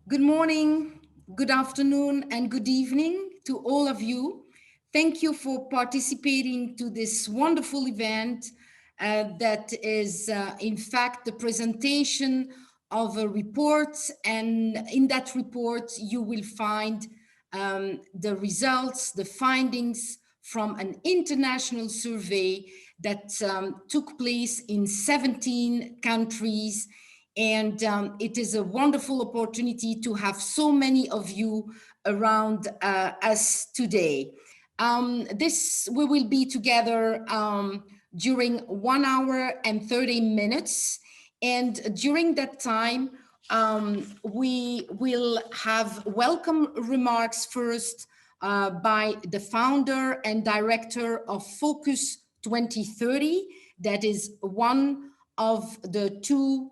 Good morning, good afternoon, and good evening to all of you. Thank you for participating to this wonderful event that is, in fact, the presentation of a report. And in that report, you will find the results, the findings from an international survey that took place in 17 countries. And it is a wonderful opportunity to have so many of you around us today. We will be together during 1 hour and 30 minutes. And during that time, we will have welcome remarks first by the founder and director of Focus 2030. That is one of the two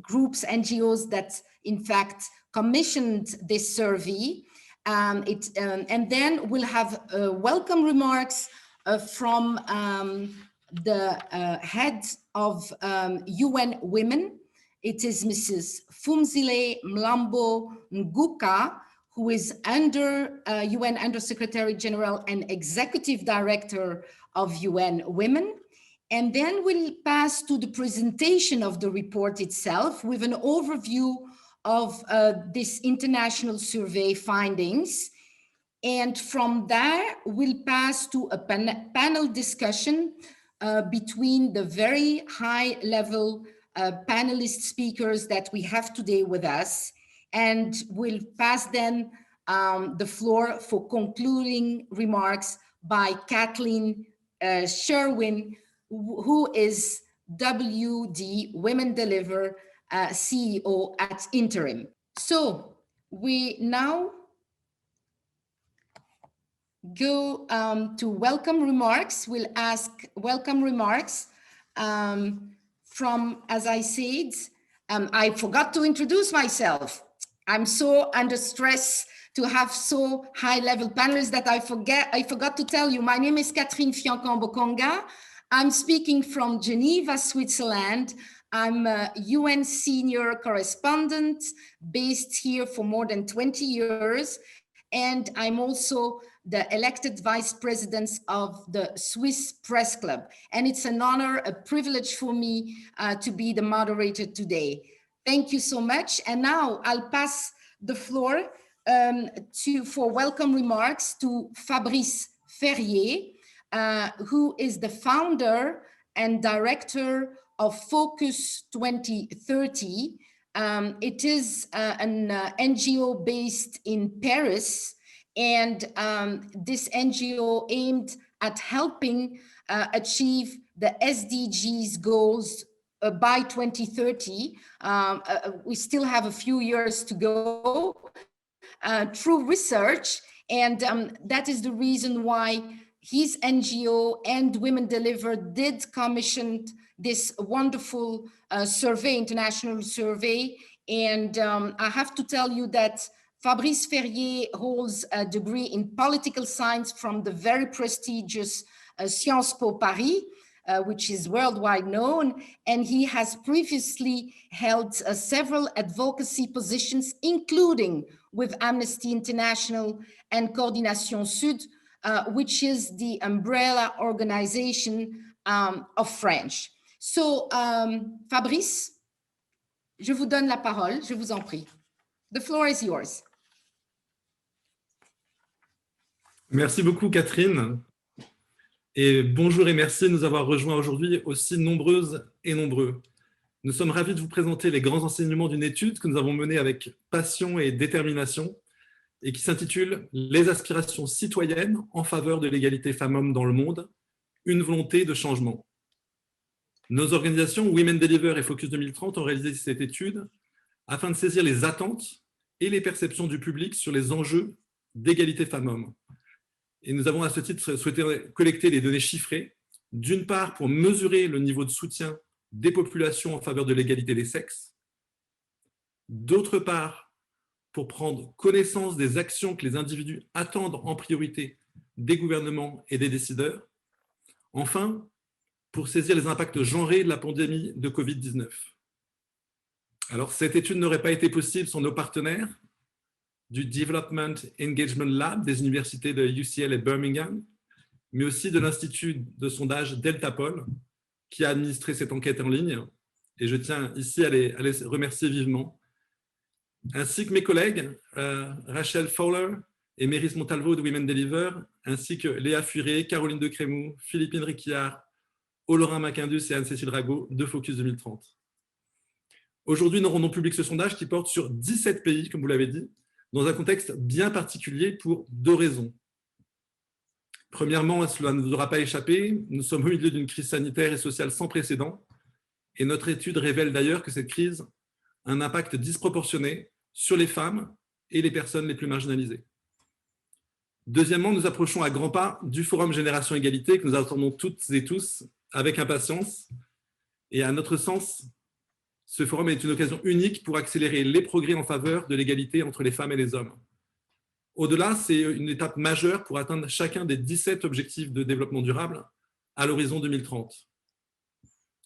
groups, NGOs that in fact commissioned this survey. And then we'll have welcome remarks from the head of UN Women. It is Mrs. Phumzile Mlambo Nguka, who is UN Undersecretary General and Executive Director of UN Women. And then we'll pass to the presentation of the report itself with an overview of this international survey findings. And from there, we'll pass to a panel discussion between the very high level panelist speakers that we have today with us. And we'll pass then the floor for concluding remarks by Kathleen Sherwin, who is WD Women Deliver CEO at interim. So we now go to welcome remarks. We'll ask welcome remarks from, as I said, I forgot to introduce myself. I'm so under stress to have so high level panelists that I forgot to tell you. My name is Catherine Fiancambokonga. I'm speaking from Geneva, Switzerland. I'm a UN senior correspondent based here for more than 20 years. And I'm also the elected vice president of the Swiss Press Club. And it's an honor, a privilege for me to be the moderator today. Thank you so much. And now I'll pass the floor for welcome remarks to Fabrice Ferrier, who is the founder and director of Focus 2030. It is an NGO based in Paris, and this NGO aimed at helping achieve the SDGs goals by 2030. We still have a few years to go through research, and that is the reason why his NGO and Women Deliver did commission this wonderful international survey. And I have to tell you that Fabrice Ferrier holds a degree in political science from the very prestigious Sciences Po Paris, which is worldwide known. And he has previously held several advocacy positions, including with Amnesty International and Coordination Sud, which is the umbrella organization of French. So, Fabrice, je vous donne la parole, je vous en prie. The floor is yours. Merci beaucoup, Catherine. Et bonjour et merci de nous avoir rejoints aujourd'hui aussi nombreuses et nombreux. Nous sommes ravis de vous présenter les grands enseignements d'une étude que nous avons menée avec passion et détermination et qui s'intitule « Les aspirations citoyennes en faveur de l'égalité femmes-hommes dans le monde, une volonté de changement ». Nos organisations Women Deliver et Focus 2030 ont réalisé cette étude afin de saisir les attentes et les perceptions du public sur les enjeux d'égalité femmes-hommes. Et nous avons à ce titre souhaité collecter les données chiffrées, d'une part pour mesurer le niveau de soutien des populations en faveur de l'égalité des sexes, d'autre part pour prendre connaissance des actions que les individus attendent en priorité des gouvernements et des décideurs, enfin pour saisir les impacts genrés de la pandémie de Covid-19. Alors, cette étude n'aurait pas été possible sans nos partenaires du Development Engagement Lab des universités de UCL et Birmingham, mais aussi de l'Institut de sondage Deltapol, qui a administré cette enquête en ligne. Et je tiens ici à les remercier vivement, ainsi que mes collègues, Rachel Fowler et Méris Montalvo de Women Deliver, ainsi que Léa Furé, Caroline de Crémou, Philippine Riquillard, Olorin Macindus et Anne-Cécile Rago de Focus 2030. Aujourd'hui, nous rendons public ce sondage qui porte sur 17 pays, comme vous l'avez dit, dans un contexte bien particulier pour 2 raisons. Premièrement, cela ne vous aura pas échappé, nous sommes au milieu d'une crise sanitaire et sociale sans précédent, et notre étude révèle d'ailleurs que cette crise a un impact disproportionné sur les femmes et les personnes les plus marginalisées. Deuxièmement, nous approchons à grands pas du Forum Génération Égalité que nous attendons toutes et tous avec impatience, et à notre sens, ce forum est une occasion unique pour accélérer les progrès en faveur de l'égalité entre les femmes et les hommes. Au-delà, c'est une étape majeure pour atteindre chacun des 17 objectifs de développement durable à l'horizon 2030.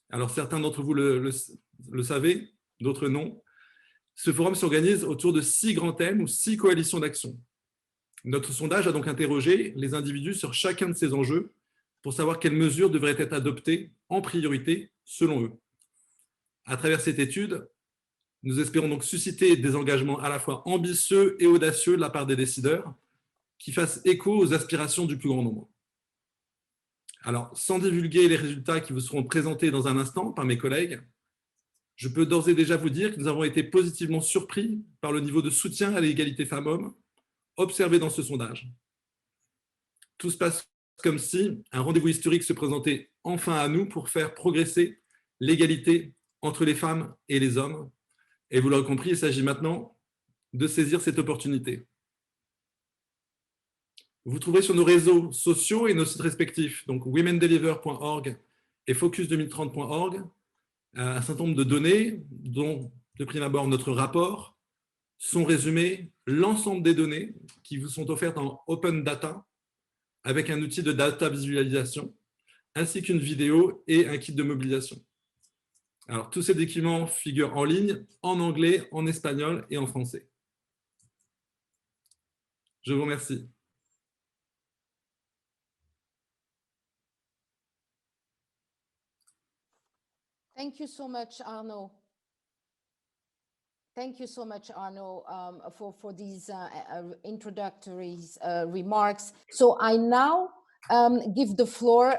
Alors, certains d'entre vous le savez, d'autres non. Ce forum s'organise autour de 6 grands thèmes ou 6 coalitions d'action. Notre sondage a donc interrogé les individus sur chacun de ces enjeux pour savoir quelles mesures devraient être adoptées en priorité selon eux. À travers cette étude, nous espérons donc susciter des engagements à la fois ambitieux et audacieux de la part des décideurs qui fassent écho aux aspirations du plus grand nombre. Alors, sans divulguer les résultats qui vous seront présentés dans un instant par mes collègues, je peux d'ores et déjà vous dire que nous avons été positivement surpris par le niveau de soutien à l'égalité femmes-hommes observé dans ce sondage. Tout se passe comme si un rendez-vous historique se présentait enfin à nous pour faire progresser l'égalité entre les femmes et les hommes. Et vous l'aurez compris, il s'agit maintenant de saisir cette opportunité. Vous trouverez sur nos réseaux sociaux et nos sites respectifs, donc womendeliver.org et focus2030.org, un certain nombre de données, dont de prime abord notre rapport, sont résumées l'ensemble des données qui vous sont offertes en open data avec un outil de data visualisation, ainsi qu'une vidéo et un kit de mobilisation. Alors, tous ces documents figurent en ligne, en anglais, en espagnol et en français. Je vous remercie. Thank you so much, Arnaud. Thank you so much, Arnaud, for these introductory remarks. So I now give the floor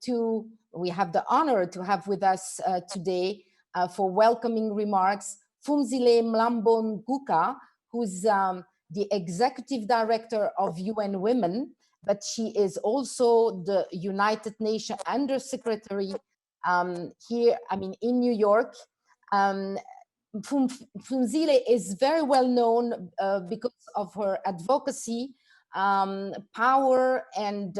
to, we have the honor to have with us today for welcoming remarks, Phumzile Mlambo Nguka, who's the Executive Director of UN Women, but she is also the United Nations Undersecretary here, in New York. Phumzile is very well known because of her advocacy, power, and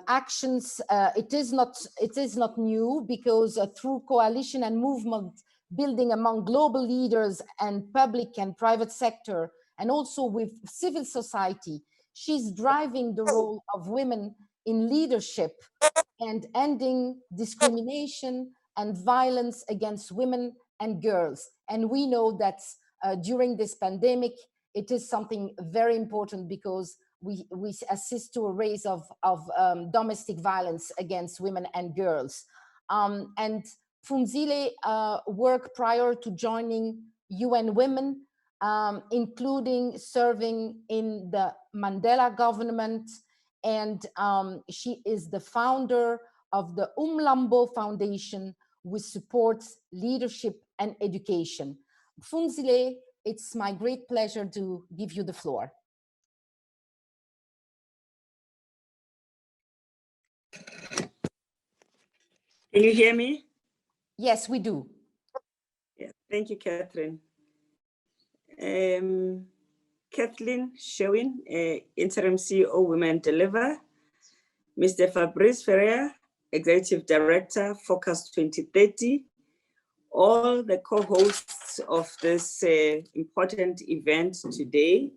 actions. It is not new because through coalition and movement building among global leaders and public and private sector, and also with civil society, she's driving the role of women in leadership and ending discrimination and violence against women and girls. And we know that during this pandemic, it is something very important because we assist to a rise of domestic violence against women and girls. And Phumzile worked prior to joining UN Women, including serving in the Mandela government, and she is the founder of the Mlambo Foundation, which supports leadership and education. Phumzile, it's my great pleasure to give you the floor. Can you hear me? Yes, we do. Yeah, thank you, Catherine. Kathleen Sherwin, Interim CEO, Women Deliver. Mr. Fabrice Ferrier, Executive Director, Focus 2030. All the co-hosts of this important event today.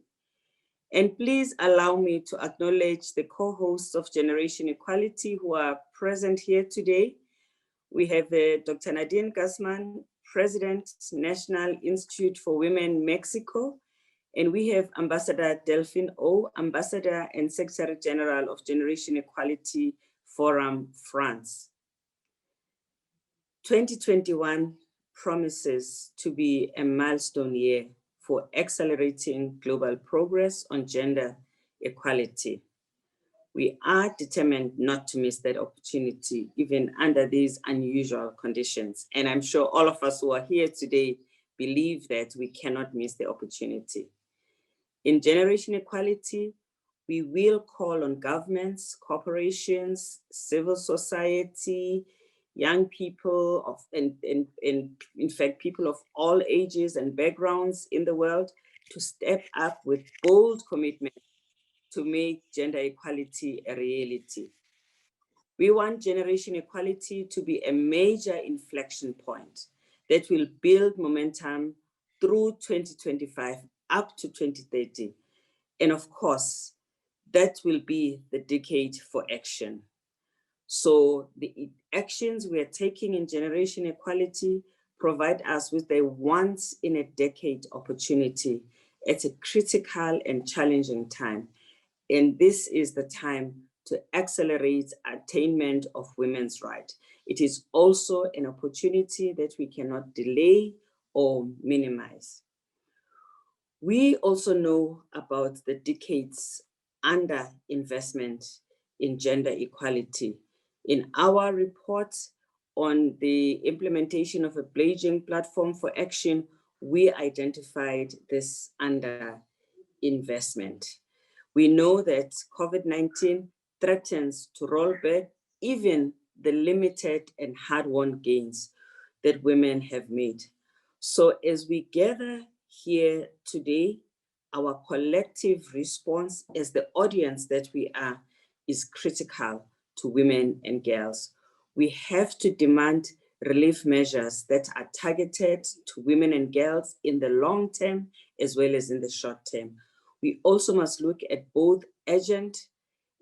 And please allow me to acknowledge the co-hosts of Generation Equality who are present here today. We have Dr. Nadine Gassman, President, National Institute for Women, Mexico, and we have Ambassador Delphine O, Ambassador and Secretary General of Generation Equality Forum, France. 2021 promises to be a milestone year for accelerating global progress on gender equality. We are determined not to miss that opportunity, even under these unusual conditions. And I'm sure all of us who are here today believe that we cannot miss the opportunity. In Generation Equality, we will call on governments, corporations, civil society, young people, and in fact, people of all ages and backgrounds in the world to step up with bold commitment to make gender equality a reality. We want generation equality to be a major inflection point that will build momentum through 2025 up to 2030. And of course, that will be the decade for action. So the actions we are taking in generation equality provide us with a once in a decade opportunity at a critical and challenging time. And this is the time to accelerate attainment of women's rights. It is also an opportunity that we cannot delay or minimize. We also know about the decades under investment in gender equality. In our report on the implementation of a Beijing platform for action, we identified this under investment. We know that COVID-19 threatens to roll back even the limited and hard-won gains that women have made. So as we gather here today, our collective response as the audience that we are is critical to women and girls. We have to demand relief measures that are targeted to women and girls in the long term as well as in the short term. We also must look at both urgent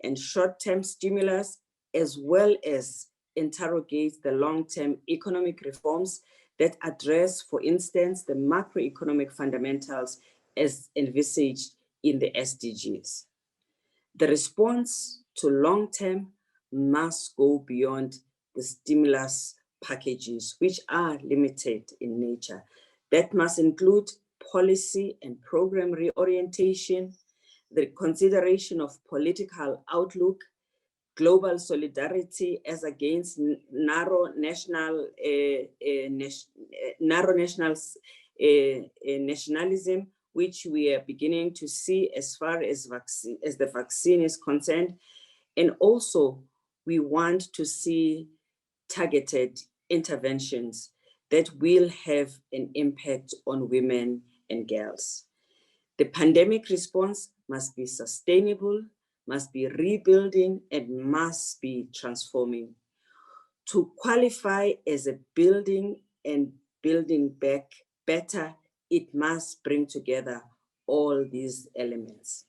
and short-term stimulus, as well as interrogate the long-term economic reforms that address, for instance, the macroeconomic fundamentals as envisaged in the SDGs. The response to long-term must go beyond the stimulus packages, which are limited in nature. That must include policy and program reorientation, the consideration of political outlook, global solidarity as against narrow nationalism, which we are beginning to see as far as the vaccine is concerned. And also, we want to see targeted interventions that will have an impact on women and girls. The pandemic response must be sustainable, must be rebuilding, and must be transforming. To qualify as a building and building back better, it must bring together all these elements.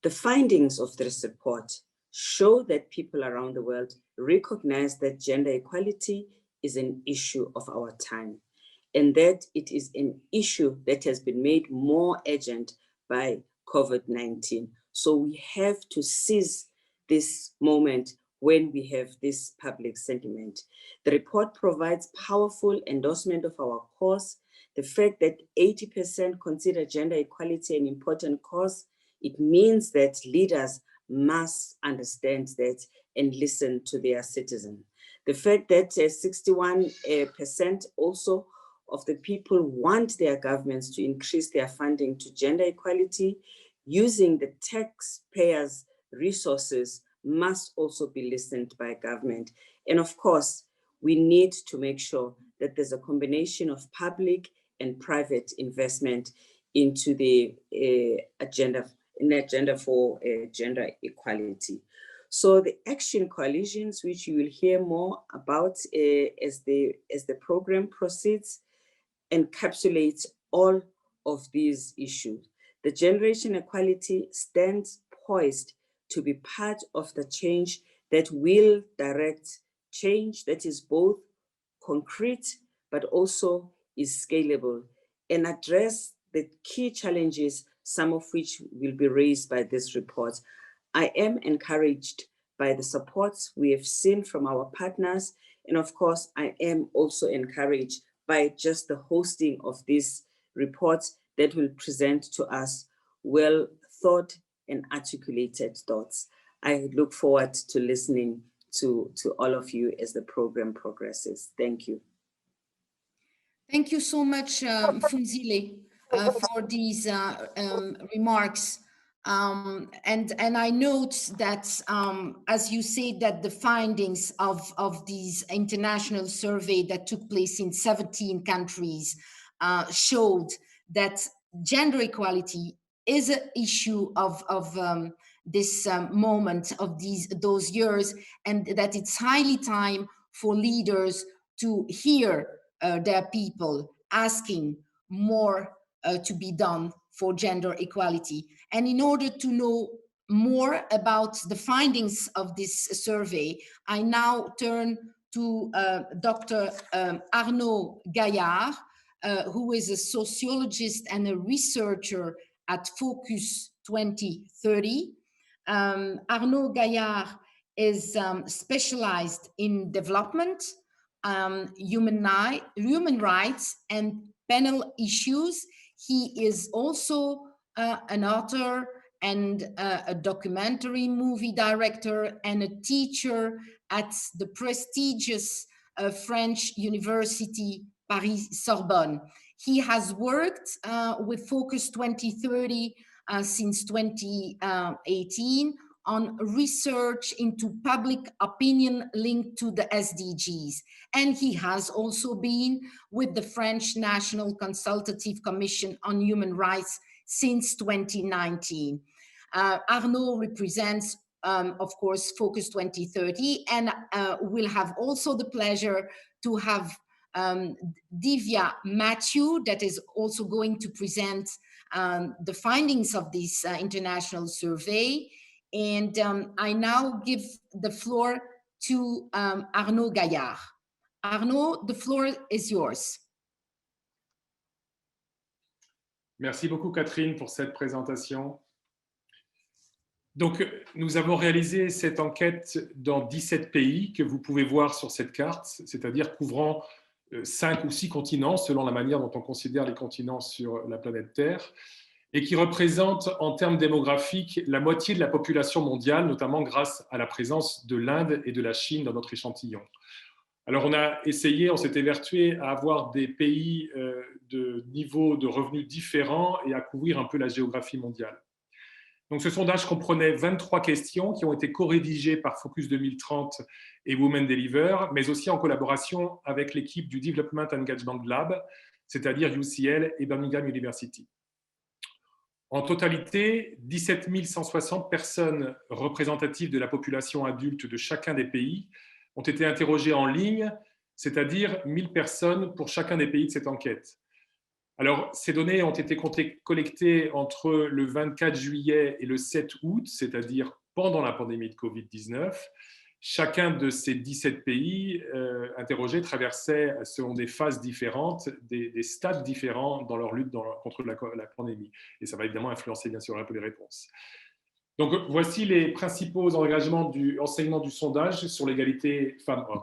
The findings of this report show that people around the world recognize that gender equality is an issue of our time, and that it is an issue that has been made more urgent by COVID-19. So we have to seize this moment when we have this public sentiment. The report provides powerful endorsement of our cause. The fact that 80% consider gender equality an important cause, it means that leaders must understand that and listen to their citizens. The fact that 61% also of the people want their governments to increase their funding to gender equality using the taxpayers' resources must also be listened by government. And of course, we need to make sure that there's a combination of public and private investment into the agenda for gender equality. So the action coalitions, which you will hear more about as the program proceeds, encapsulates all of these issues. The generation equality stands poised to be part of the change that will direct change that is both concrete but also is scalable and address the key challenges, some of which will be raised by this report. I am encouraged by the support we have seen from our partners. And of course, I am also encouraged by just the hosting of this report that will present to us well thought and articulated thoughts. I look forward to listening to all of you as the program progresses. Thank you. Thank you so much, Funzile, for these remarks. And I note that, as you say, that the findings of these international survey that took place in 17 countries showed that gender equality is an issue of this moment of those years, and that it's highly time for leaders to hear their people asking more to be done for gender equality. And in order to know more about the findings of this survey, I now turn to Dr. Arnaud Gaillard, who is a sociologist and a researcher at Focus 2030. Arnaud Gaillard is specialized in development, human rights and panel issues. He is also an author and a documentary movie director and a teacher at the prestigious French University Paris-Sorbonne. He has worked with Focus 2030 since 2018 on research into public opinion linked to the SDGs. And he has also been with the French National Consultative Commission on Human Rights since 2019. Arnaud represents, of course, Focus 2030, and we'll have also the pleasure to have Divya Matthew, that is also going to present the findings of this international survey. And I now give the floor to Arnaud Gaillard. Arnaud, the floor is yours. Merci beaucoup, Catherine, pour cette présentation. Donc, nous avons réalisé cette enquête dans 17 pays que vous pouvez voir sur cette carte, c'est-à-dire couvrant 5 ou 6 continents, selon la manière dont on considère les continents sur la planète Terre, et qui représente en termes démographiques la moitié de la population mondiale, notamment grâce à la présence de l'Inde et de la Chine dans notre échantillon. Alors on s'est évertué à avoir des pays de niveaux de revenus différents et à couvrir un peu la géographie mondiale. Donc ce sondage comprenait 23 questions qui ont été co-rédigées par Focus 2030 et Women Deliver, mais aussi en collaboration avec l'équipe du Development Engagement Lab, c'est-à-dire UCL et Birmingham University. En totalité, 17 160 personnes représentatives de la population adulte de chacun des pays ont été interrogées en ligne, c'est-à-dire 1000 personnes pour chacun des pays de cette enquête. Alors, ces données ont été collectées entre le 24 juillet et le 7 août, c'est-à-dire pendant la pandémie de Covid-19. Chacun de ces 17 pays interrogés traversait, selon des phases différentes, des stades différents dans leur lutte contre la pandémie. Et ça va évidemment influencer, bien sûr, un peu les réponses. Donc, voici les principaux engagements du enseignement du sondage sur l'égalité femmes-hommes.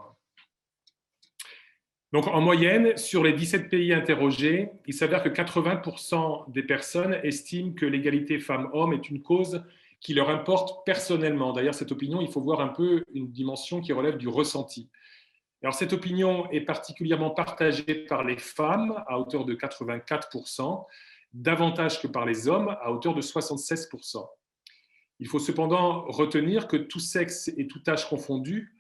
Donc, en moyenne, sur les 17 pays interrogés, il s'avère que 80% des personnes estiment que l'égalité femmes-hommes est une cause qui leur importe personnellement. D'ailleurs, cette opinion, il faut voir un peu une dimension qui relève du ressenti. Alors, cette opinion est particulièrement partagée par les femmes, à hauteur de 84%, davantage que par les hommes, à hauteur de 76%. Il faut cependant retenir que tout sexe et tout âge confondu,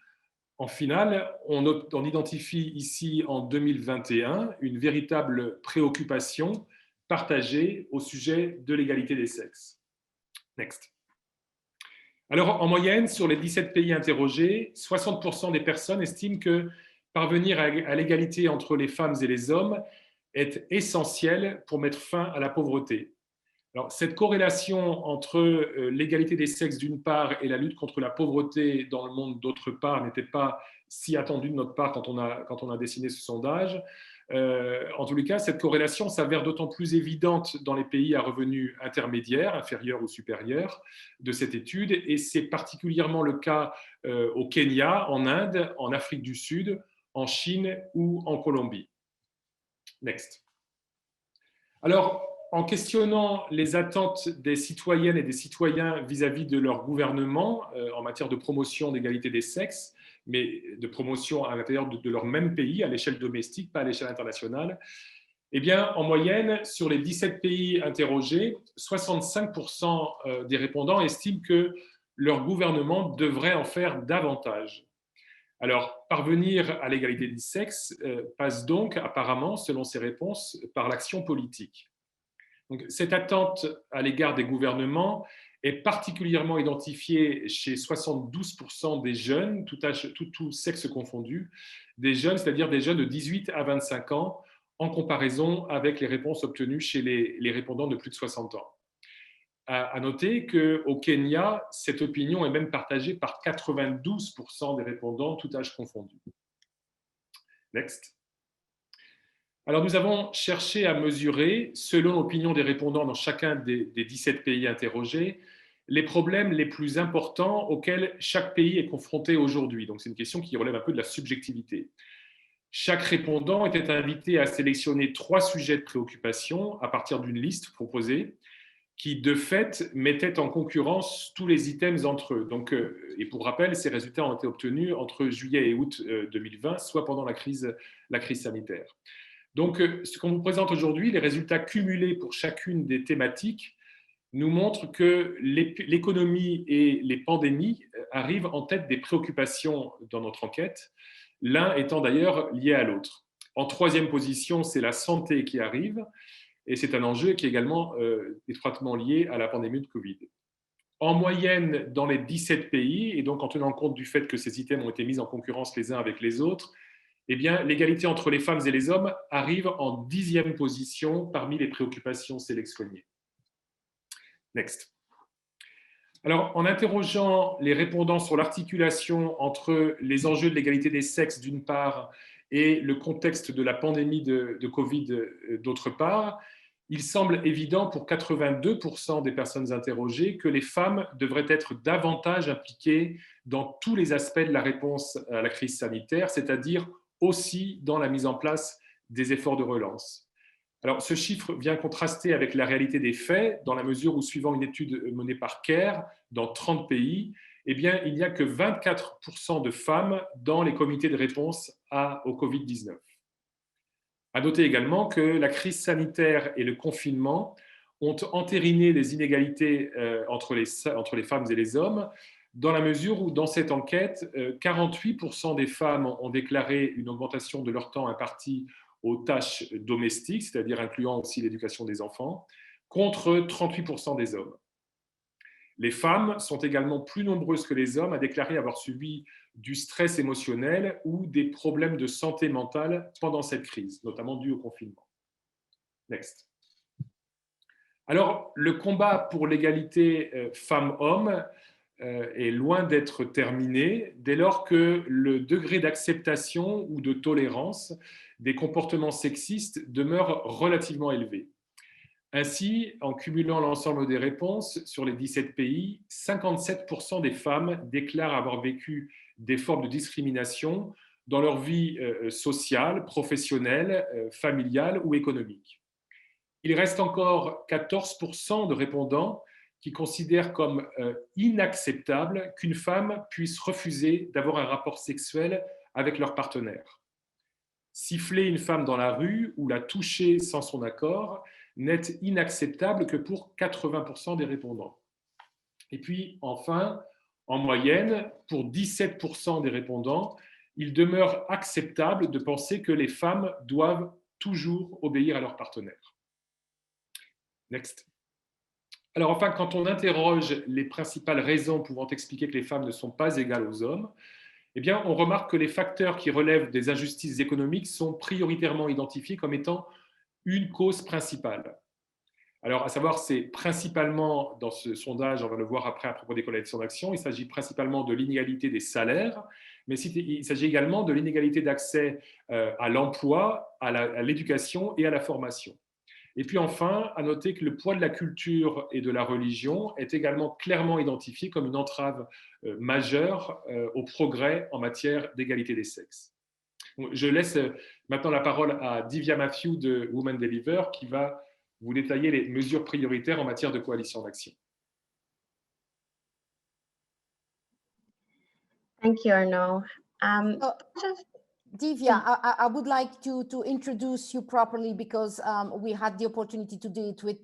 en finale, on identifie ici en 2021 une véritable préoccupation partagée au sujet de l'égalité des sexes. Next. Alors, en moyenne, sur les 17 pays interrogés, 60% des personnes estiment que parvenir à l'égalité entre les femmes et les hommes est essentiel pour mettre fin à la pauvreté. Alors, cette corrélation entre l'égalité des sexes d'une part et la lutte contre la pauvreté dans le monde d'autre part n'était pas si attendue de notre part quand on a dessiné ce sondage. En tous les cas, cette corrélation s'avère d'autant plus évidente dans les pays à revenus intermédiaires, inférieurs ou supérieurs de cette étude, et c'est particulièrement le cas au Kenya, en Inde, en Afrique du Sud, en Chine ou en Colombie. Next. Alors, en questionnant les attentes des citoyennes et des citoyens vis-à-vis de leur gouvernement en matière de promotion d'égalité des sexes, mais de promotion à l'intérieur de leur même pays, à l'échelle domestique, pas à l'échelle internationale, eh bien, en moyenne, sur les 17 pays interrogés, 65% des répondants estiment que leur gouvernement devrait en faire davantage. Alors, parvenir à l'égalité des sexes passe donc, apparemment, selon ces réponses, par l'action politique. Donc, cette attente à l'égard des gouvernements est particulièrement identifiée chez 72% des jeunes, tout sexe confondu, des jeunes, c'est-à-dire des jeunes de 18 à 25 ans, en comparaison avec les réponses obtenues chez les répondants de plus de 60 ans. À noter qu'au Kenya, cette opinion est même partagée par 92% des répondants, tout âge confondu. Next. Alors, nous avons cherché à mesurer, selon l'opinion des répondants dans chacun des 17 pays interrogés, les problèmes les plus importants auxquels chaque pays est confronté aujourd'hui. Donc, c'est une question qui relève un peu de la subjectivité. Chaque répondant était invité à sélectionner 3 sujets de préoccupation à partir d'une liste proposée qui, de fait, mettait en concurrence tous les items entre eux. Donc, et pour rappel, ces résultats ont été obtenus entre juillet et août 2020, soit pendant la crise sanitaire. Donc, ce qu'on vous présente aujourd'hui, les résultats cumulés pour chacune des thématiques, nous montrent que l'économie et les pandémies arrivent en tête des préoccupations dans notre enquête, l'un étant d'ailleurs lié à l'autre. En 3e position, c'est la santé qui arrive, et c'est un enjeu qui est également étroitement lié à la pandémie de Covid. En moyenne, dans les 17 pays, et donc en tenant compte du fait que ces items ont été mis en concurrence les uns avec les autres, eh bien, l'égalité entre les femmes et les hommes arrive en 10e position parmi les préoccupations sélectionnées. Next. Alors, en interrogeant les répondants sur l'articulation entre les enjeux de l'égalité des sexes d'une part et le contexte de la pandémie de Covid d'autre part, il semble évident pour 82% des personnes interrogées que les femmes devraient être davantage impliquées dans tous les aspects de la réponse à la crise sanitaire, c'est-à-dire aussi dans la mise en place des efforts de relance. Alors, ce chiffre vient contraster avec la réalité des faits, dans la mesure où, suivant une étude menée par CARE dans 30 pays, eh bien, il n'y a que 24% de femmes dans les comités de réponse au Covid-19. À noter également que la crise sanitaire et le confinement ont entériné les inégalités entre les femmes et les hommes, dans la mesure où, dans cette enquête, 48% des femmes ont déclaré une augmentation de leur temps imparti aux tâches domestiques, c'est-à-dire incluant aussi l'éducation des enfants, contre 38% des hommes. Les femmes sont également plus nombreuses que les hommes à déclarer avoir subi du stress émotionnel ou des problèmes de santé mentale pendant cette crise, notamment dû au confinement. Next. Alors, le combat pour l'égalité femmes-hommes est loin d'être terminé dès lors que le degré d'acceptation ou de tolérance des comportements sexistes demeure relativement élevé. Ainsi, en cumulant l'ensemble des réponses sur les 17 pays, 57% des femmes déclarent avoir vécu des formes de discrimination dans leur vie sociale, professionnelle, familiale ou économique. Il reste encore 14% de répondants qui considèrent comme inacceptable qu'une femme puisse refuser d'avoir un rapport sexuel avec leur partenaire. Siffler une femme dans la rue ou la toucher sans son accord n'est inacceptable que pour 80% des répondants. Et puis, enfin, en moyenne, pour 17% des répondants, il demeure acceptable de penser que les femmes doivent toujours obéir à leur partenaire. Next. Alors enfin, quand on interroge les principales raisons pouvant expliquer que les femmes ne sont pas égales aux hommes, eh bien, on remarque que les facteurs qui relèvent des injustices économiques sont prioritairement identifiés comme étant une cause principale. Alors, à savoir, c'est principalement, dans ce sondage, on va le voir après à propos des coalitions d'action, il s'agit principalement de l'inégalité des salaires, mais il s'agit également de l'inégalité d'accès à l'emploi, à l'éducation et à la formation. Et puis enfin, à noter que le poids de la culture et de la religion est également clairement identifié comme une entrave majeure au progrès en matière d'égalité des sexes. Je laisse maintenant la parole à Divya Matthew de Women Deliver qui va vous détailler les mesures prioritaires en matière de coalition d'action. Thank you, Arnaud. Divya, I would like to introduce you properly because we had the opportunity to do it with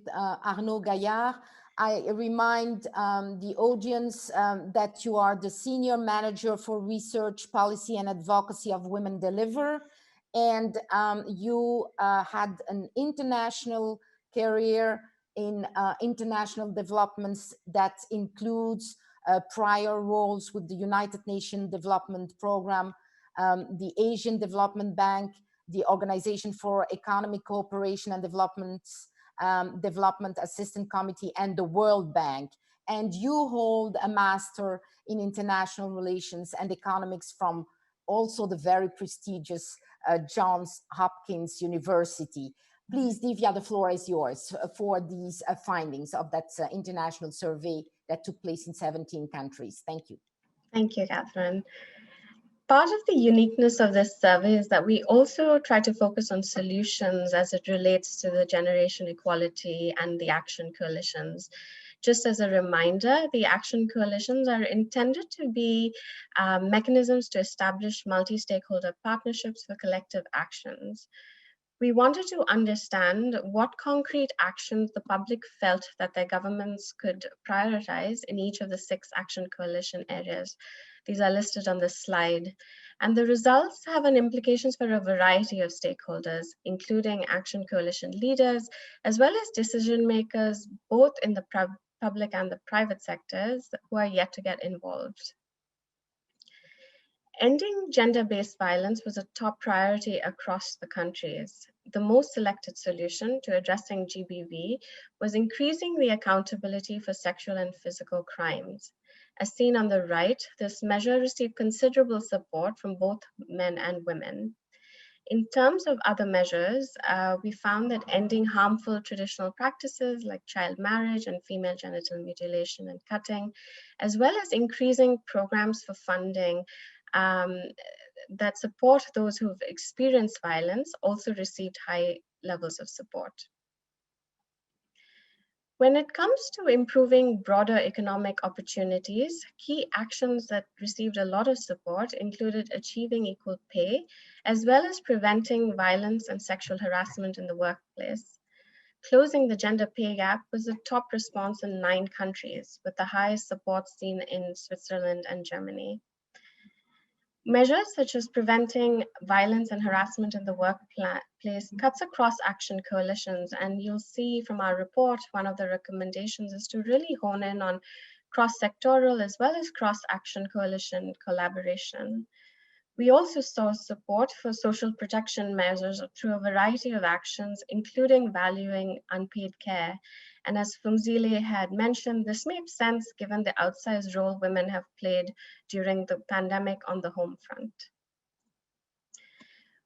Arnaud Gaillard. I remind the audience that you are the Senior Manager for Research, Policy and Advocacy of Women Deliver. And you had an international career in international developments that includes prior roles with the United Nations Development Program, the Asian Development Bank, the Organization for Economic Cooperation and Development Assistance Committee, and the World Bank. And you hold a master in international relations and economics from also the very prestigious Johns Hopkins University. Please, Divya, the floor is yours for these findings of that international survey that took place in 17 countries. Thank you. Thank you, Catherine. Part of the uniqueness of this survey is that we also try to focus on solutions as it relates to the generation equality and the action coalitions. Just as a reminder, the action coalitions are intended to be mechanisms to establish multi-stakeholder partnerships for collective actions. We wanted to understand what concrete actions the public felt that their governments could prioritize in each of the 6 action coalition areas. These are listed on the slide. And the results have an implications for a variety of stakeholders, including action coalition leaders, as well as decision makers, both in the public and the private sectors who are yet to get involved. Ending gender-based violence was a top priority across the countries. The most selected solution to addressing GBV was increasing the accountability for sexual and physical crimes. As seen on the right, this measure received considerable support from both men and women. In terms of other measures, we found that ending harmful traditional practices like child marriage and female genital mutilation and cutting, as well as increasing programs for funding that support those who've experienced violence, also received high levels of support. When it comes to improving broader economic opportunities, key actions that received a lot of support included achieving equal pay, as well as preventing violence and sexual harassment in the workplace. Closing the gender pay gap was a top response in 9 countries, with the highest support seen in Switzerland and Germany. Measures such as preventing violence and harassment in the workplace cuts across action coalitions, and you'll see from our report, one of the recommendations is to really hone in on cross-sectoral as well as cross-action coalition collaboration. We also saw support for social protection measures through a variety of actions, including valuing unpaid care. And as Phumzile had mentioned, this made sense given the outsized role women have played during the pandemic on the home front.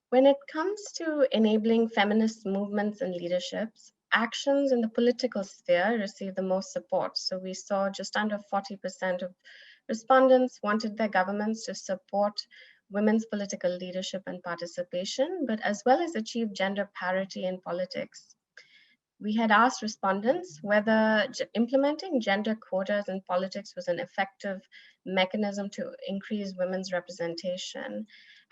When it comes to enabling feminist movements and leaderships, actions in the political sphere received the most support. So we saw just under 40% of respondents wanted their governments to support women's political leadership and participation, but as well as achieve gender parity in politics. We had asked respondents whether implementing gender quotas in politics was an effective mechanism to increase women's representation.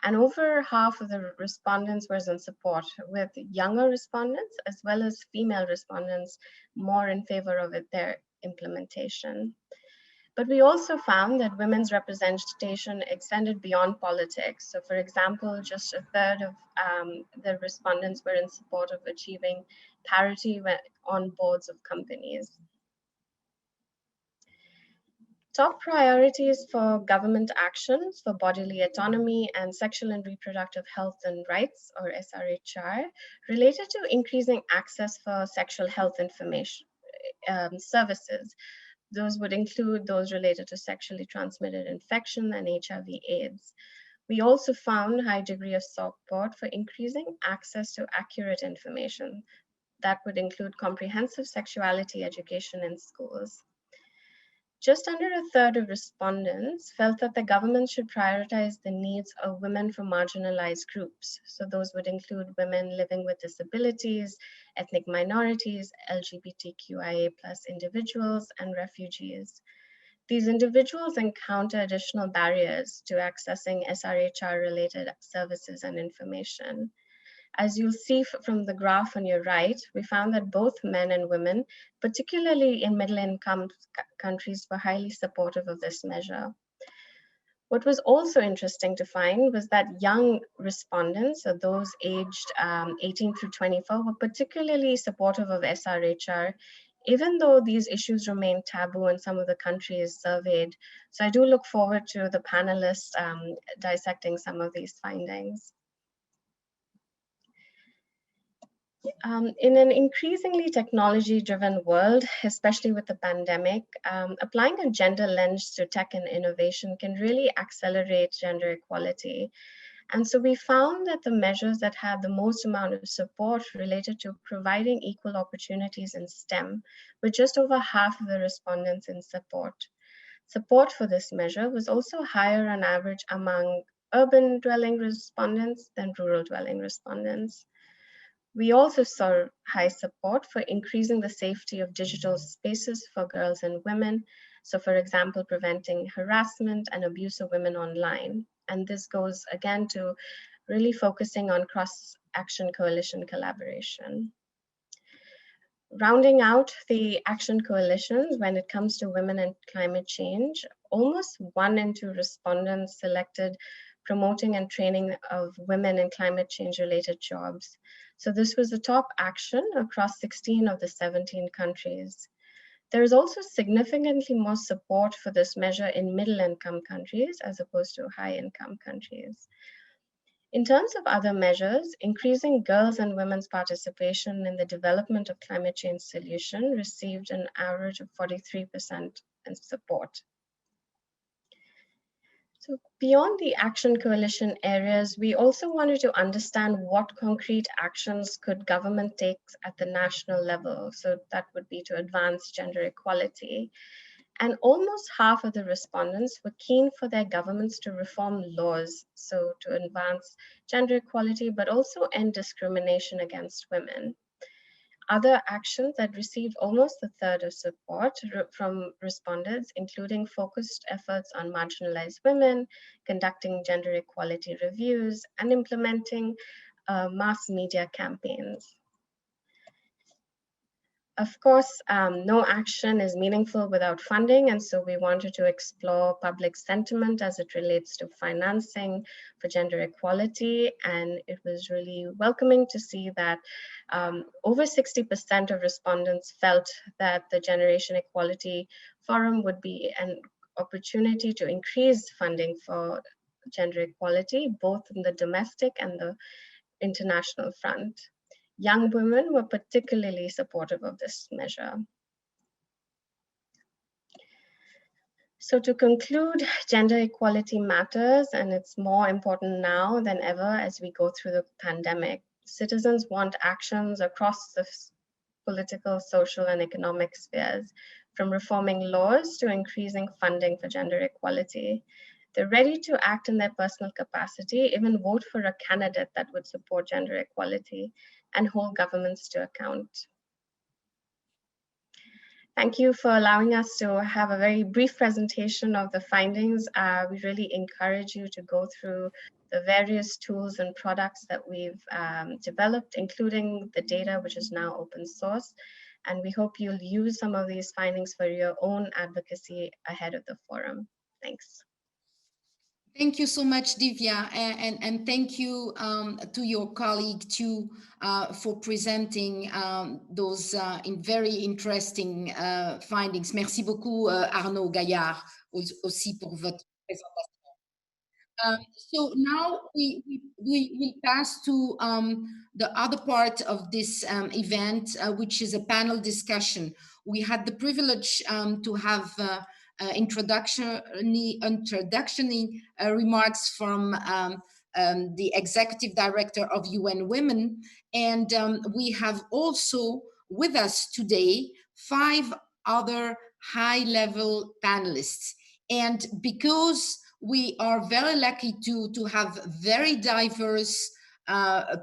And over half of the respondents were in support, with younger respondents as well as female respondents more in favor of their implementation. But we also found that women's representation extended beyond politics. So for example, just a third of the respondents were in support of achieving parity on boards of companies. Top priorities for government actions for bodily autonomy and sexual and reproductive health and rights, or SRHR, related to increasing access for sexual health information services. Those would include those related to sexually transmitted infection and HIV/AIDS. We also found a high degree of support for increasing access to accurate information. That would include comprehensive sexuality education in schools. Just under a third of respondents felt that the government should prioritize the needs of women from marginalized groups. So those would include women living with disabilities, ethnic minorities, LGBTQIA+ individuals, and refugees. These individuals encounter additional barriers to accessing SRHR-related services and information. As you'll see from the graph on your right, we found that both men and women, particularly in middle-income countries, were highly supportive of this measure. What was also interesting to find was that young respondents, or those aged 18 through 24, were particularly supportive of SRHR, even though these issues remain taboo in some of the countries surveyed. So I do look forward to the panelists dissecting some of these findings. In an increasingly technology-driven world, especially with the pandemic, applying a gender lens to tech and innovation can really accelerate gender equality. And so we found that the measures that had the most amount of support related to providing equal opportunities in STEM, with just over half of the respondents in support. Support for this measure was also higher on average among urban dwelling respondents than rural dwelling respondents. We also saw high support for increasing the safety of digital spaces for girls and women. So for example, preventing harassment and abuse of women online. And this goes again to really focusing on cross-action coalition collaboration. Rounding out the action coalitions when it comes to women and climate change, almost 1 in 2 respondents selected promoting and training of women in climate change related jobs. So this was the top action across 16 of the 17 countries. There is also significantly more support for this measure in middle income countries as opposed to high income countries. In terms of other measures, increasing girls and women's participation in the development of climate change solution received an average of 43% in support. So beyond the action coalition areas, we also wanted to understand what concrete actions could government take at the national level. So that would be to advance gender equality. And almost half of the respondents were keen for their governments to reform laws, so to advance gender equality, but also end discrimination against women. Other actions that received almost a third of support from respondents, including focused efforts on marginalized women, conducting gender equality reviews, and implementing mass media campaigns. Of course, no action is meaningful without funding, and so we wanted to explore public sentiment as it relates to financing for gender equality, and it was really welcoming to see that over 60% of respondents felt that the Generation Equality Forum would be an opportunity to increase funding for gender equality, both in the domestic and the international front. Young women were particularly supportive of this measure. So to conclude, gender equality matters, and it's more important now than ever as we go through the pandemic. Citizens want actions across the political, social, and economic spheres, from reforming laws to increasing funding for gender equality. They're ready to act in their personal capacity, even vote for a candidate that would support gender equality, and hold governments to account. Thank you for allowing us to have a very brief presentation of the findings. We really encourage you to go through the various tools and products that we've developed, including the data, which is now open source. And we hope you'll use some of these findings for your own advocacy ahead of the forum. Thanks. Thank you so much, Divya, and thank you to your colleague too for presenting those very interesting findings. Merci beaucoup, Arnaud Gaillard, aussi pour votre présentation. So now we will pass to the other part of this event, which is a panel discussion. We had the privilege to have introductory remarks from the Executive Director of UN Women. And we have also with us today 5 other high-level panelists. And because we are very lucky to have very diverse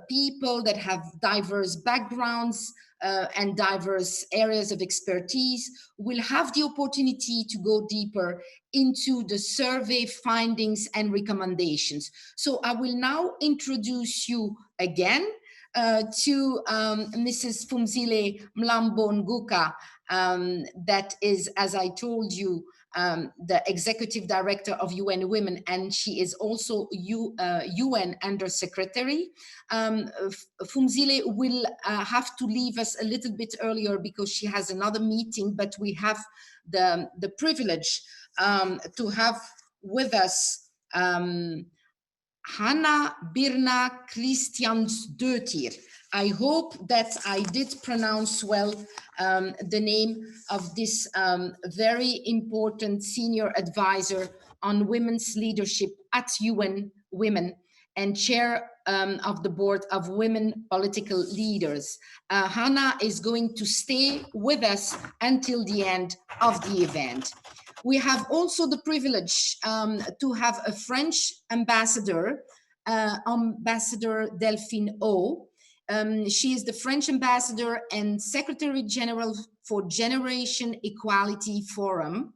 people that have diverse backgrounds and diverse areas of expertise, we'll have the opportunity to go deeper into the survey findings and recommendations. So I will now introduce you again to Mrs. Phumzile Mlambo-Nguka, that is, as I told you, the Executive Director of UN Women, and she is also UN Undersecretary. Phumzile will have to leave us a little bit earlier because she has another meeting, but we have the privilege to have with us Hanna Birna Christiansdottir. I hope that I did pronounce well the name of this very important senior advisor on women's leadership at UN Women and chair of the board of women political leaders. Hanna is going to stay with us until the end of the event. We have also the privilege to have a French ambassador, Ambassador Delphine O. She is the French ambassador and Secretary General for Generation Equality Forum.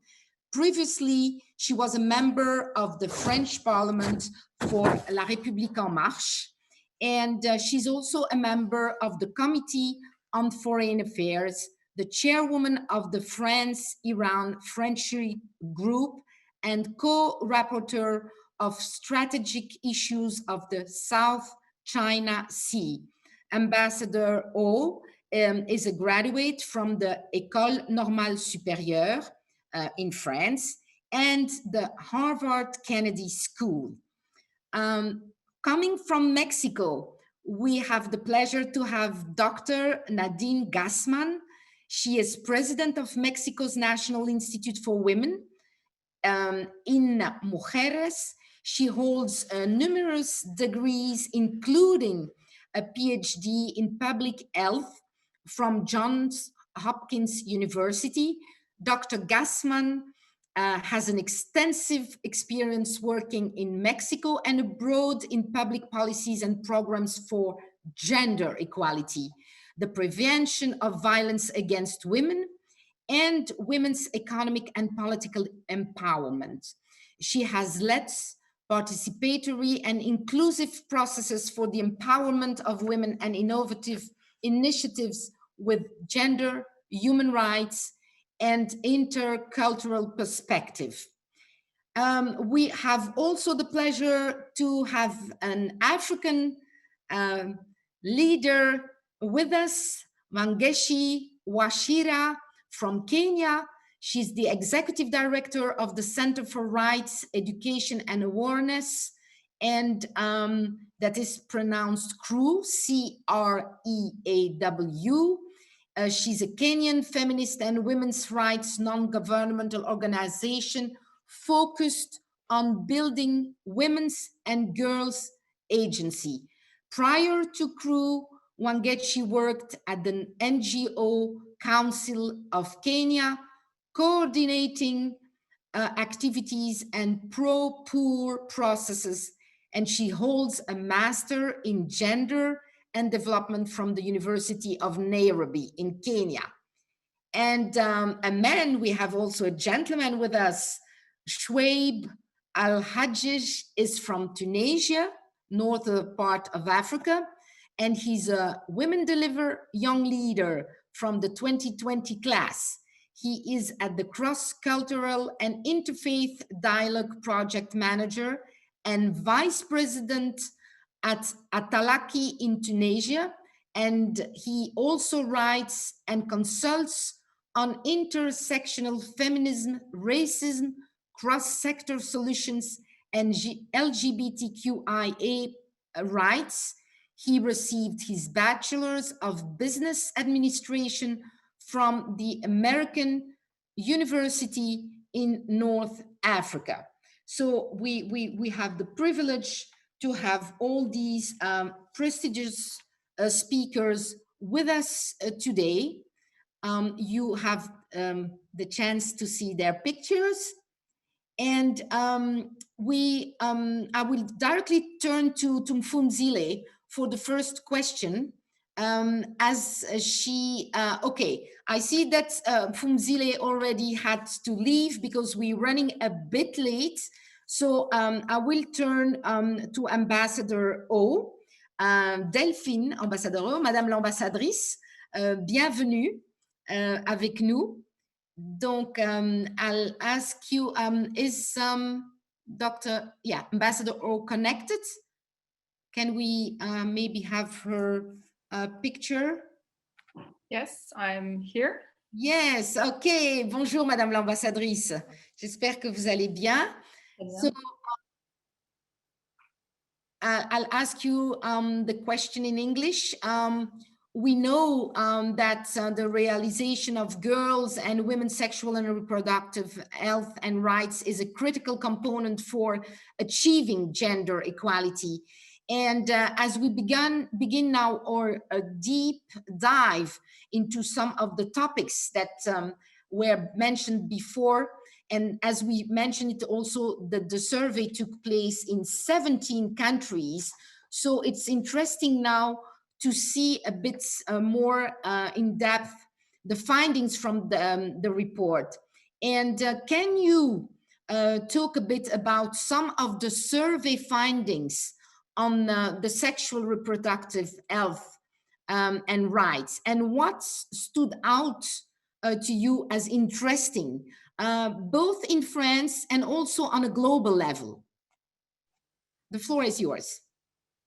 Previously, she was a member of the French Parliament for La République En Marche, and she's also a member of the Committee on Foreign Affairs, the chairwoman of the France-Iran Friendship Group, and co-rapporteur of strategic issues of the South China Sea. Ambassador O is a graduate from the École Normale Supérieure in France and the Harvard Kennedy School. Coming from Mexico, we have the pleasure to have Dr. Nadine Gassman. She is president of Mexico's National Institute for Women. In Mujeres, she holds numerous degrees, including a PhD in public health from Johns Hopkins University. Dr. Gassman has an extensive experience working in Mexico and abroad in public policies and programs for gender equality, the prevention of violence against women, and women's economic and political empowerment. She has led participatory and inclusive processes for the empowerment of women and innovative initiatives with gender, human rights, and intercultural perspective. We have also the pleasure to have an African leader with us, Wangechi Wachira from Kenya. She's the executive director of the Center for Rights, Education and Awareness, and that is pronounced CREAW, C-R-E-A-W. She's a Kenyan feminist and women's rights non-governmental organization focused on building women's and girls' agency. Prior to CREAW, Wangechi worked at the NGO Council of Kenya, coordinating activities and pro-poor processes, and she holds a master in gender and development from the University of Nairobi in Kenya. And a man, we have also a gentleman with us, Shwaib Al-Hajjaj is from Tunisia, northern part of Africa, and he's a Women Deliver Young Leader from the 2020 class. He is at the Cross-Cultural and Interfaith Dialogue Project Manager and Vice President at Atalaki in Tunisia. And he also writes and consults on intersectional feminism, racism, cross-sector solutions, and LGBTQIA rights. He received his Bachelor's of Business Administration from the American University in North Africa. So we have the privilege to have all these prestigious speakers with us today. You have the chance to see their pictures. And I will directly turn to Mfumzile for the first question. As she, okay, I see that Mfumzile already had to leave because we're running a bit late. So I will turn to Ambassador O, Delphine, Ambassadeur O, Madame l'ambassadrice, bienvenue avec nous. Donc, I'll ask you, is Ambassador O connected? Can we maybe have her picture? Yes, I'm here. Yes, okay. Bonjour, Madame l'ambassadrice. J'espère que vous allez bien. So, I'll ask you the question in English. We know that the realization of girls' and women's sexual and reproductive health and rights is a critical component for achieving gender equality. And as we begin now our deep dive into some of the topics that were mentioned before, and as we mentioned it also, the survey took place in 17 countries. So it's interesting now to see a bit more in depth the findings from the report. And can you talk a bit about some of the survey findings on the sexual reproductive health and rights, and what stood out to you as interesting, both in France and also on a global level? The floor is yours.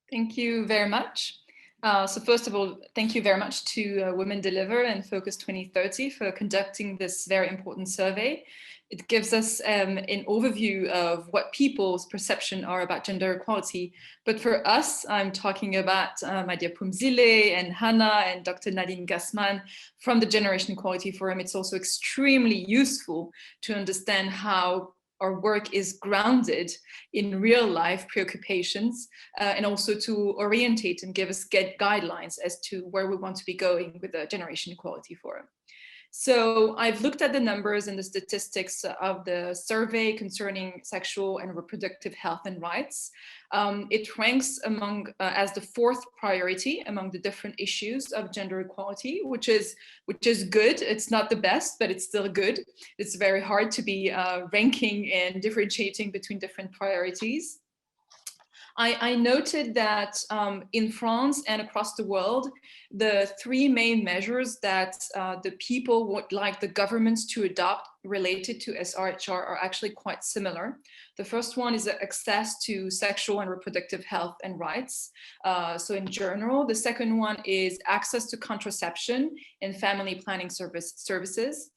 Thank you very much. So first of all, thank you very much to Women Deliver and Focus 2030 for conducting this very important survey. It gives us an overview of what people's perception are about gender equality. But for us, I'm talking about my dear Mfumzile and Hannah and Dr. Nadine Gassman from the Generation Equality Forum. It's also extremely useful to understand how our work is grounded in real life preoccupations, and also to orientate and give us guidelines as to where we want to be going with the Generation Equality Forum. So I've looked at the numbers and the statistics of the survey concerning sexual and reproductive health and rights. It ranks among as the fourth priority among the different issues of gender equality, which is good. It's not the best, but it's still good. It's very hard to be ranking and differentiating between different priorities. I noted that in France and across the world, the three main measures that the people would like the governments to adopt related to SRHR are actually quite similar. The first one is access to sexual and reproductive health and rights. So in general, the second one is access to contraception and family planning services.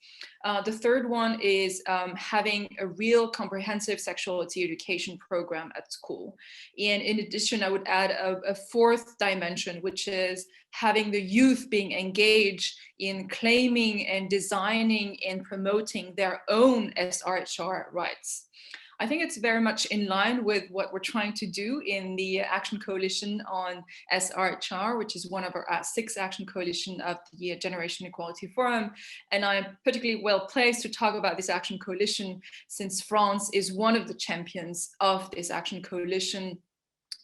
The third one is having a real comprehensive sexuality education program at school. And in addition, I would add a fourth dimension, which is having the youth being engaged in claiming and designing and promoting their own SRHR rights. I think it's very much in line with what we're trying to do in the Action Coalition on SRHR, which is one of our 6 Action Coalition of the Generation Equality Forum. And I'm particularly well placed to talk about this Action Coalition since France is one of the champions of this Action Coalition,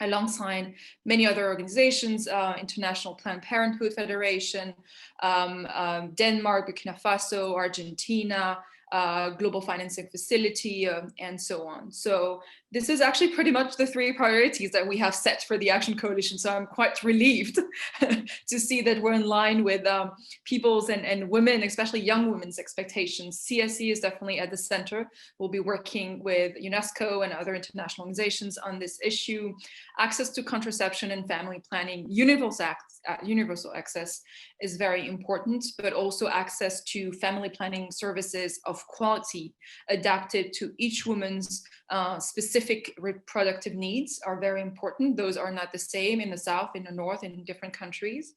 alongside many other organizations, International Planned Parenthood Federation, Denmark, Burkina Faso, Argentina, Global Financing Facility, and so on. So this is actually pretty much the 3 priorities that we have set for the Action Coalition. So I'm quite relieved to see that we're in line with people's and women, especially young women's expectations. CSE is definitely at the center. We'll be working with UNESCO and other international organizations on this issue. Access to contraception and family planning, universal access is very important, but also access to family planning services of quality adapted to each woman's specific reproductive needs are very important. Those are not the same in the South, in the North, in different countries.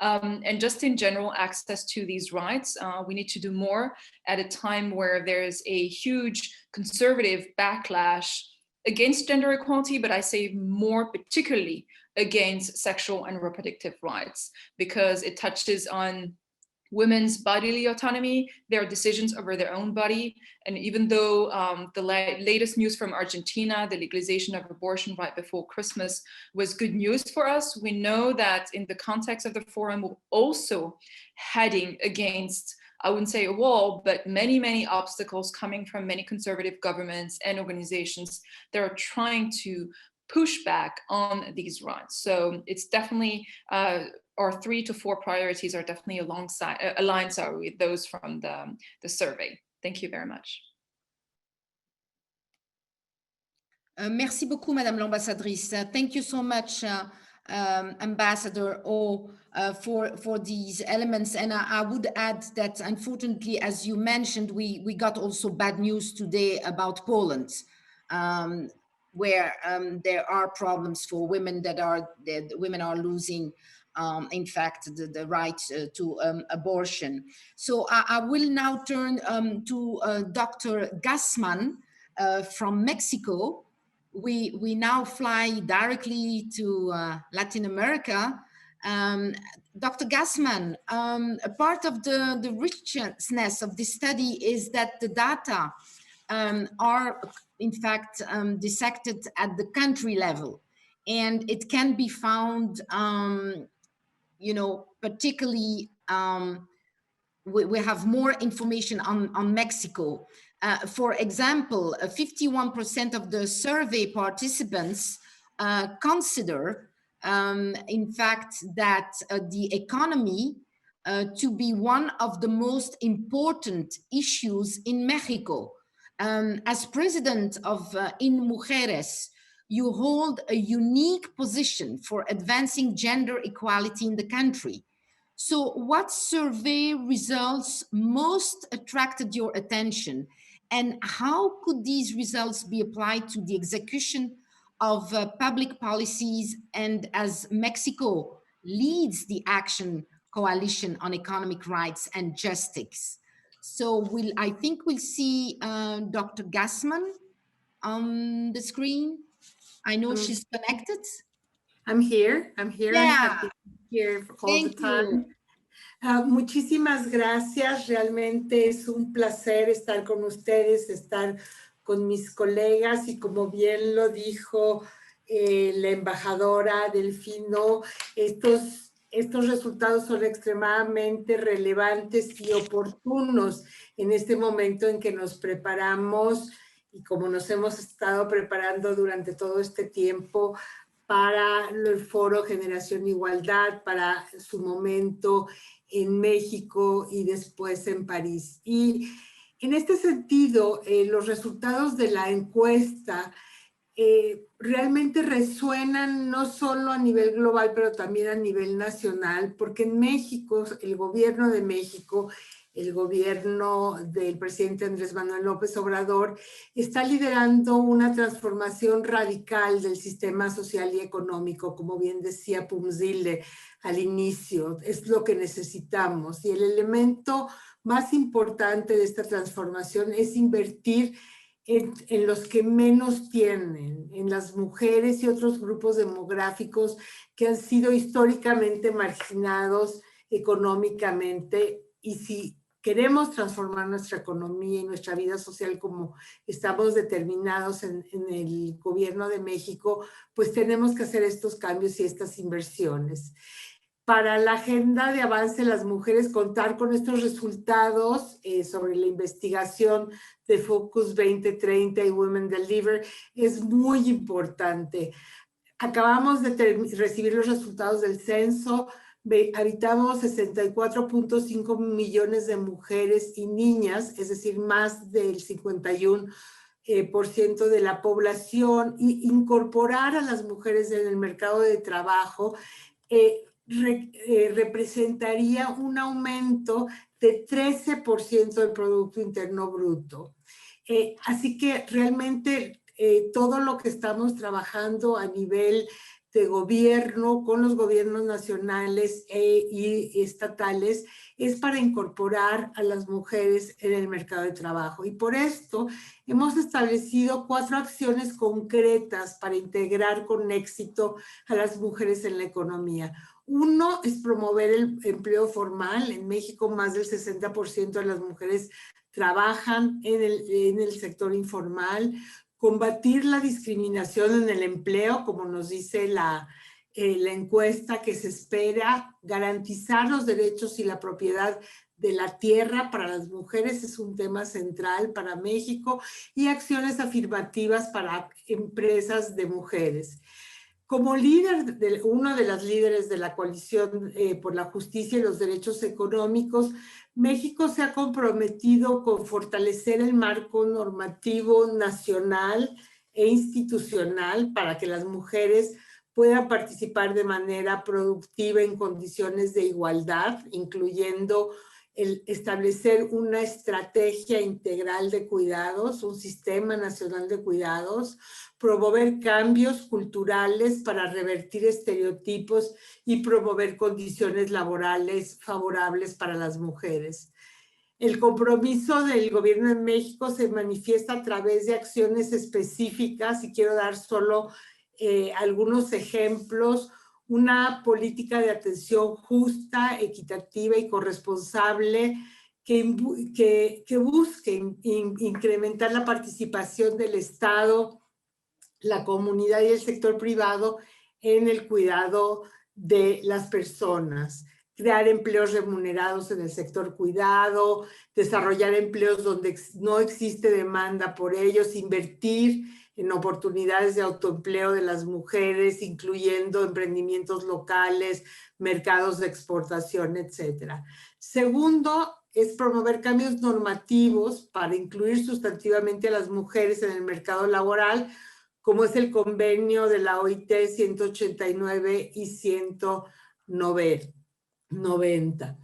And just in general, access to these rights, we need to do more at a time where there's a huge conservative backlash against gender equality, but I say more particularly against sexual and reproductive rights, because it touches on women's bodily autonomy, their decisions over their own body. And even though the latest news from Argentina, the legalization of abortion right before Christmas, was good news for us, we know that in the context of the forum, we're also heading against, I wouldn't say a wall, but many, many obstacles coming from many conservative governments and organizations that are trying to push back on these rights. So it's definitely, our 3 to 4 priorities are definitely aligned with those from the survey. Thank you very much. Merci beaucoup, Madame l'ambassadrice. Thank you so much, Ambassador O, for these elements. And I would add that, unfortunately, as you mentioned, we got also bad news today about Poland, where there are problems for women women are losing, in fact, the right to abortion. So I will now turn to Dr. Gassman from Mexico. We now fly directly to Latin America. Dr. Gassman, a part of the richness of this study is that the data are, in fact, dissected at the country level, and it can be found, particularly, we have more information on Mexico. For example, 51% of the survey participants consider, in fact, that the economy to be one of the most important issues in Mexico. As president of In Mujeres, you hold a unique position for advancing gender equality in the country. So what survey results most attracted your attention, and how could these results be applied to the execution of public policies, and as Mexico leads the Action Coalition on Economic Rights and Justice? So I think we'll see Dr. Gassman on the screen. I know she's connected. I'm here. Yeah. I'm here all the time. Muchísimas gracias. Realmente es un placer estar con ustedes, estar con mis colegas, y como bien lo dijo la embajadora Delfino, estos resultados son extremadamente relevantes y oportunos en este momento en que nos preparamos, y como nos hemos estado preparando durante todo este tiempo para el Foro Generación Igualdad, para su momento en México y después en París. Y en este sentido, los resultados de la encuesta realmente resuenan no solo a nivel global, pero también a nivel nacional, porque en México, el gobierno de México, el gobierno del presidente Andrés Manuel López Obrador, está liderando una transformación radical del sistema social y económico, como bien decía Pumzile al inicio, es lo que necesitamos. Y el elemento más importante de esta transformación es invertir en los que menos tienen, en las mujeres y otros grupos demográficos que han sido históricamente marginados económicamente. Y si queremos transformar nuestra economía y nuestra vida social como estamos determinados en el gobierno de México, pues tenemos que hacer estos cambios y estas inversiones. Para la agenda de avance de las mujeres, contar con estos resultados sobre la investigación de Focus 2030 y Women Deliver es muy importante. Acabamos de recibir los resultados del censo. Habitamos 64.5 millones de mujeres y niñas, es decir, más del 51% de la población, y incorporar a las mujeres en el mercado de trabajo representaría un aumento de 13% del Producto Interno Bruto. Así que realmente todo lo que estamos trabajando a nivel de gobierno, con los gobiernos nacionales y estatales, es para incorporar a las mujeres en el mercado de trabajo. Y por esto hemos establecido 4 acciones concretas para integrar con éxito a las mujeres en la economía. Uno es promover el empleo formal. En México, más del 60% de las mujeres trabajan en el sector informal. Combatir la discriminación en el empleo, como nos dice la encuesta que se espera. Garantizar los derechos y la propiedad de la tierra para las mujeres es un tema central para México, y acciones afirmativas para empresas de mujeres. Como líder, uno de las líderes de la coalición por la justicia y los derechos económicos, México se ha comprometido con fortalecer el marco normativo nacional e institucional para que las mujeres puedan participar de manera productiva en condiciones de igualdad, incluyendo el establecer una estrategia integral de cuidados, un sistema nacional de cuidados, promover cambios culturales para revertir estereotipos y promover condiciones laborales favorables para las mujeres. El compromiso del gobierno de México se manifiesta a través de acciones específicas, y quiero dar solo algunos ejemplos. Una política de atención justa, equitativa y corresponsable que busque incrementar la participación del Estado, la comunidad y el sector privado en el cuidado de las personas. Crear empleos remunerados en el sector cuidado, desarrollar empleos donde no existe demanda por ellos, invertir en oportunidades de autoempleo de las mujeres, incluyendo emprendimientos locales, mercados de exportación, etc. Segundo, es promover cambios normativos para incluir sustantivamente a las mujeres en el mercado laboral, como es el convenio de la OIT 189 y 190.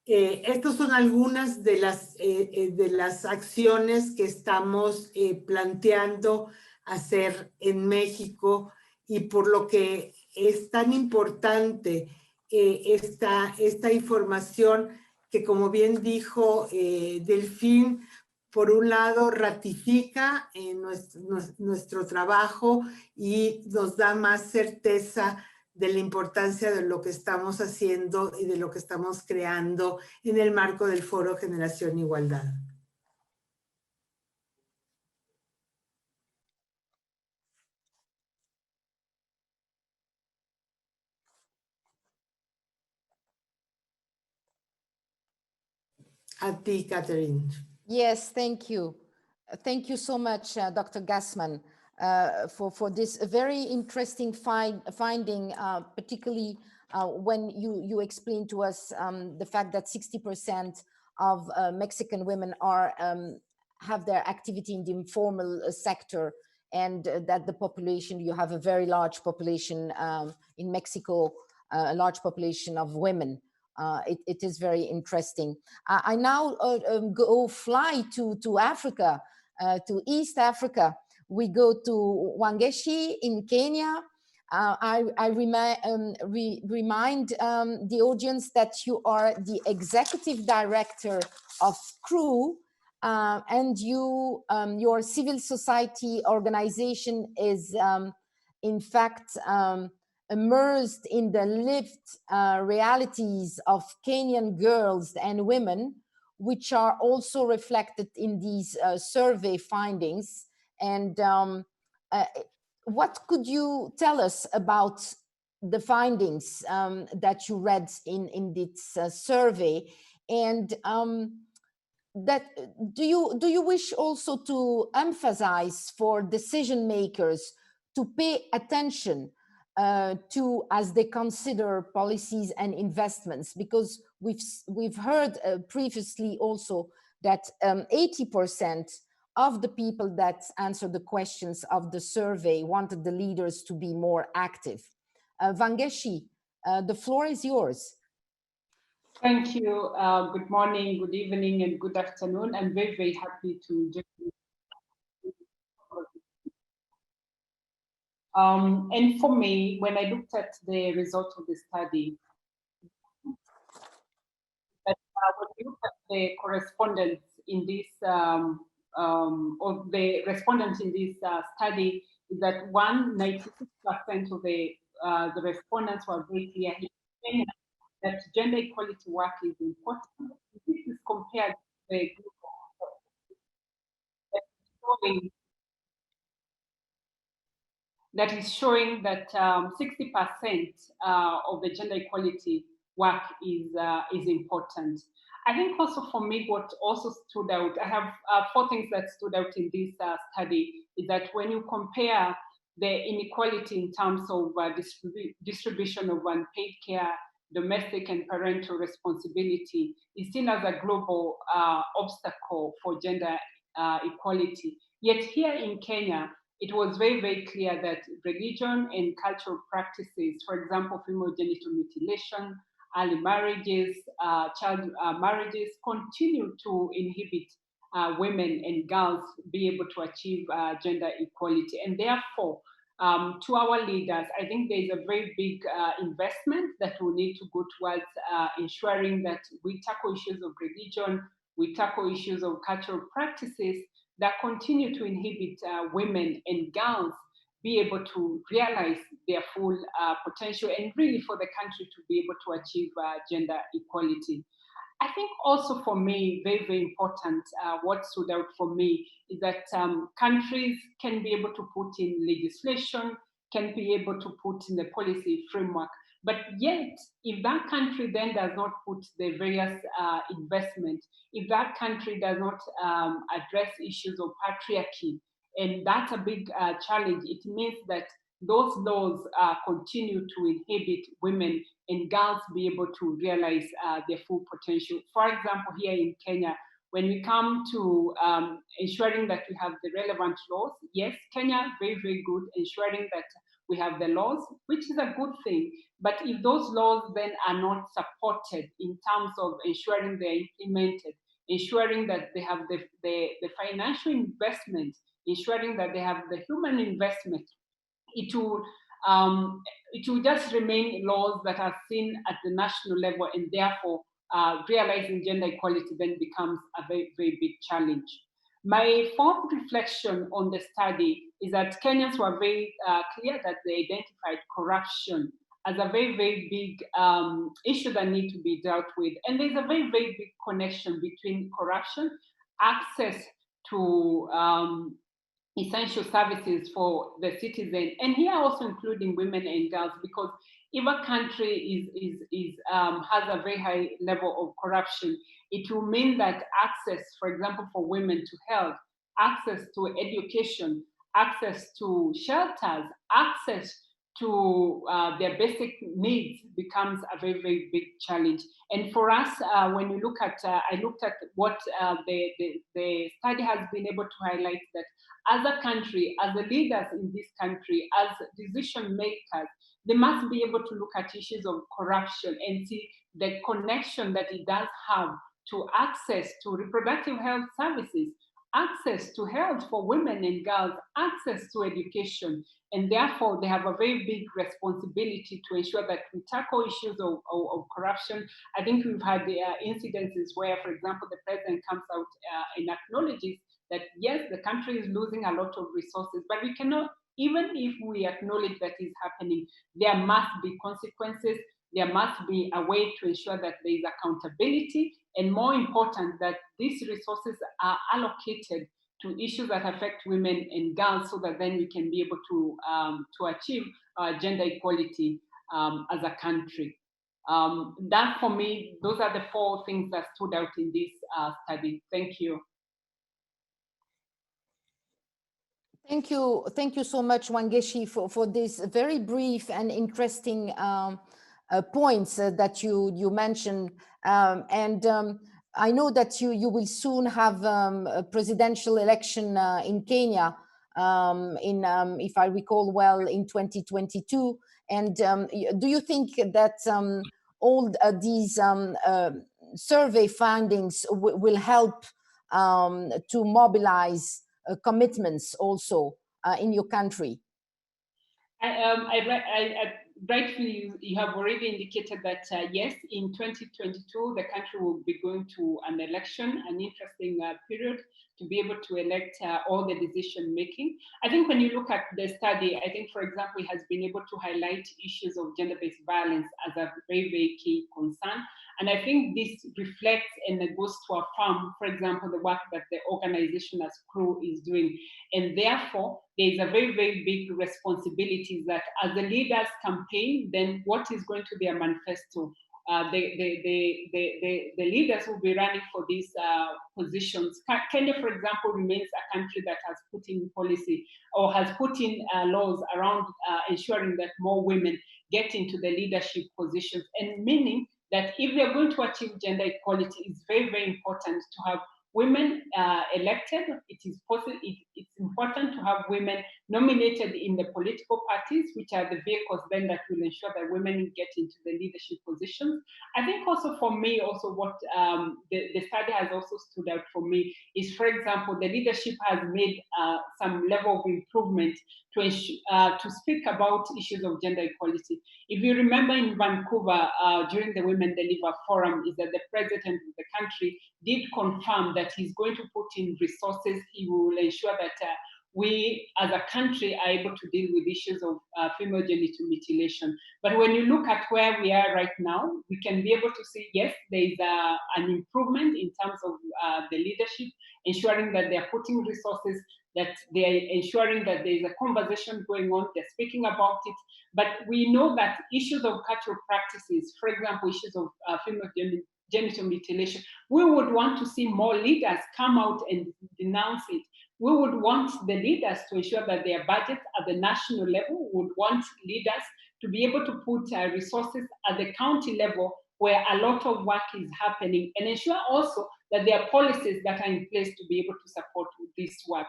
Estas son algunas de las acciones que estamos planteando hacer en México, y por lo que es tan importante esta información que, como bien dijo Delfín, por un lado ratifica nuestro trabajo y nos da más certeza de la importancia de lo que estamos haciendo y de lo que estamos creando en el marco del Foro Generación Igualdad. A ti, Catherine. Yes, thank you. Thank you so much, Dr. Gassman, for this very interesting finding, particularly when you explained to us the fact that 60% of Mexican women have their activity in the informal sector, and that the population, you have a very large population in Mexico, a large population of women. It is very interesting. I now go fly to Africa, to East Africa. We go to Wangeshi in Kenya. I remind the audience that you are the executive director of CREW, and your civil society organization is in fact immersed in the lived realities of Kenyan girls and women, which are also reflected in these survey findings. And what could you tell us about the findings that you read in this survey? And that do you wish also to emphasize for decision makers to pay attention to as they consider policies and investments? Because we've heard previously also that 80% of the people that answered the questions of the survey wanted the leaders to be more active. Wangeshi, the floor is yours. Thank you. Good morning, good evening, and good afternoon. I'm very, very happy to join you. And for me, when I looked at the result of the study, that when you look at the correspondence in this, or the respondents in this study, is that 96% of the respondents were very clear in Kenya that gender equality work is important. This is compared to the group that is showing that 60% of the gender equality work is important. I think also for me, what also stood out, I have 4 things that stood out in this study, is that when you compare the inequality in terms of distribution of unpaid care, domestic and parental responsibility, is seen as a global obstacle for gender equality. Yet here in Kenya, it was very, very clear that religion and cultural practices, for example, female genital mutilation, early marriages, child marriages, continue to inhibit women and girls be able to achieve gender equality. And therefore, to our leaders, I think there is a very big investment that we need to go towards ensuring that we tackle issues of religion, we tackle issues of cultural practices that continue to inhibit women and girls be able to realize their full potential, and really for the country to be able to achieve gender equality. I think also for me, very, very important, what stood out for me is that countries can be able to put in legislation, can be able to put in the policy framework, but yet, if that country then does not put the various investment, if that country does not address issues of patriarchy, and that's a big challenge, it means that those laws continue to inhibit women and girls be able to realize their full potential. For example, here in Kenya, when we come to ensuring that we have the relevant laws, yes, Kenya, very, very good, ensuring that we have the laws, which is a good thing. But if those laws then are not supported in terms of ensuring they're implemented, ensuring that they have the financial investment, ensuring that they have the human investment, it will just remain laws that are seen at the national level, and therefore realizing gender equality then becomes a very, very big challenge. My 4th reflection on the study is that Kenyans were very clear that they identified corruption as a very, very big issue that needs to be dealt with. And there's a very, very big connection between corruption, access to essential services for the citizen, and here also including women and girls, because if a country has a very high level of corruption, it will mean that access, for example, for women to health, access to education, access to shelters, access to their basic needs becomes a very, very big challenge. And for us, when you look at, I looked at what the study has been able to highlight, that as a country, as the leaders in this country, as decision makers, they must be able to look at issues of corruption and see the connection that it does have to access to reproductive health services, access to health for women and girls, access to education. And therefore, they have a very big responsibility to ensure that we tackle issues of corruption. I think we've had the incidences where, for example, the president comes out and acknowledges that, yes, the country is losing a lot of resources, but we cannot, even if we acknowledge that is happening, there must be consequences. There must be a way to ensure that there is accountability, and more important, that these resources are allocated to issues that affect women and girls, so that then we can be able to achieve gender equality as a country. That, for me, those are the 4 things that stood out in this study. Thank you. Thank you so much, Wangechi, for this very brief and interesting points that you mentioned. I know that you will soon have a presidential election in Kenya, if I recall well, in 2022. And do you think that all these survey findings will help to mobilize commitments also in your country? Rightfully, you have already indicated that, yes, in 2022, the country will be going to an election, an interesting period to be able to elect all the decision making. I think when you look at the study, I think, for example, it has been able to highlight issues of gender-based violence as a very, very key concern. And I think this reflects and goes to affirm, for example, the work that the organization as CREW is doing. And therefore, there is a very, very big responsibility that as the leaders campaign, then what is going to be a manifesto? The leaders will be running for these positions. Kenya, for example, remains a country that has put in policy or has put in laws around ensuring that more women get into the leadership positions, and meaning that if we are going to achieve gender equality, it's very, very important to have women elected. It's important to have women nominated in the political parties, which are the vehicles then that will ensure that women get into the leadership positions. I think also for me, also what the study has also stood out for me is, for example, the leadership has made some level of improvement to speak about issues of gender equality. If you remember in Vancouver during the Women Deliver Forum, is that the president of the country did confirm that he's going to put in resources. He will ensure that we as a country are able to deal with issues of female genital mutilation. But when you look at where we are right now, we can be able to see, yes, there is an improvement in terms of the leadership, ensuring that they are putting resources, that they are ensuring that there is a conversation going on, they're speaking about it. But we know that issues of cultural practices, for example, issues of female genital mutilation, we would want to see more leaders come out and denounce it. We would want the leaders to ensure that their budgets at the national level, would want leaders to be able to put resources at the county level where a lot of work is happening, and ensure also that there are policies that are in place to be able to support this work.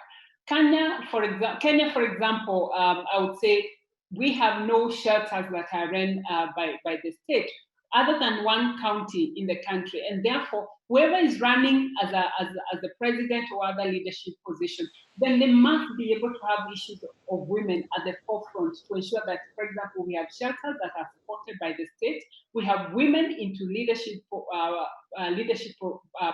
Kenya, for example, I would say we have no shelters that are run by the state, other than one county in the country, and therefore whoever is running as a president or other leadership position, then they must be able to have issues of women at the forefront to ensure that, for example, we have shelters that are supported by the state, we have women into leadership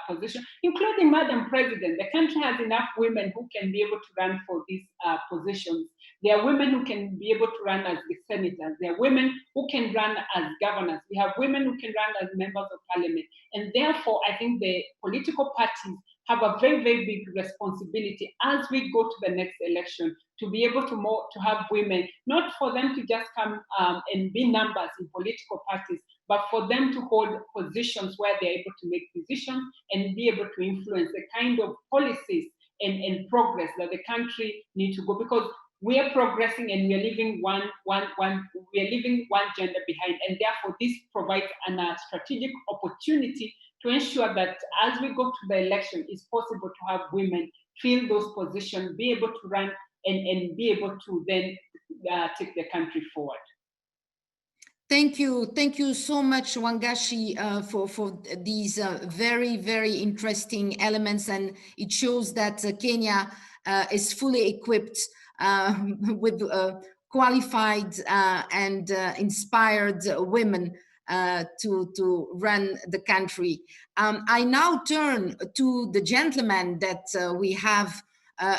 position, including Madam President. The country has enough women who can be able to run for these positions. There are women who can be able to run as the senators. There are women who can run as governors. We have women who can run as members of parliament. And therefore, I think the political parties have a very, very big responsibility as we go to the next election to be able to have women, not for them to just come and be numbers in political parties, but for them to hold positions where they're able to make decisions and be able to influence the kind of policies and progress that the country needs to go, because we are progressing and we are leaving one gender behind, and therefore this provides a strategic opportunity to ensure that as we go to the election, it's possible to have women fill those positions, be able to run and be able to then take the country forward. Thank you so much, Wangashi, for these very, very interesting elements, and it shows that Kenya is fully equipped with qualified and inspired women to run the country. I now turn to the gentleman that we have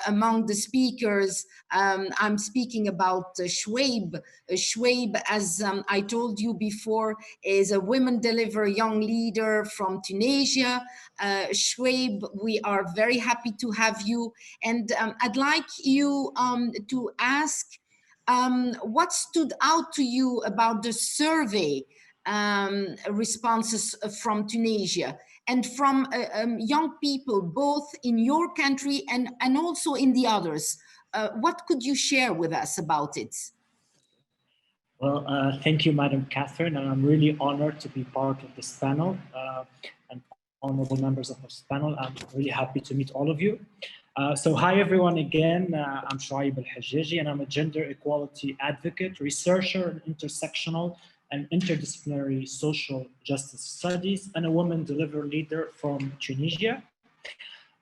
among the speakers. I'm speaking about Shweib. Shweib, as I told you before, is a Women Deliver young leader from Tunisia. Shweib, we are very happy to have you. And I'd like you to ask what stood out to you about the survey responses from Tunisia and from young people, both in your country and also in the others. What could you share with us about it? Well, thank you, Madam Catherine, and I'm really honored to be part of this panel and honorable members of this panel. I'm really happy to meet all of you. So hi everyone again, I'm Shweib Al-Hajjaji, and I'm a gender equality advocate, researcher in intersectional and interdisciplinary social justice studies, and a woman delivery leader from Tunisia.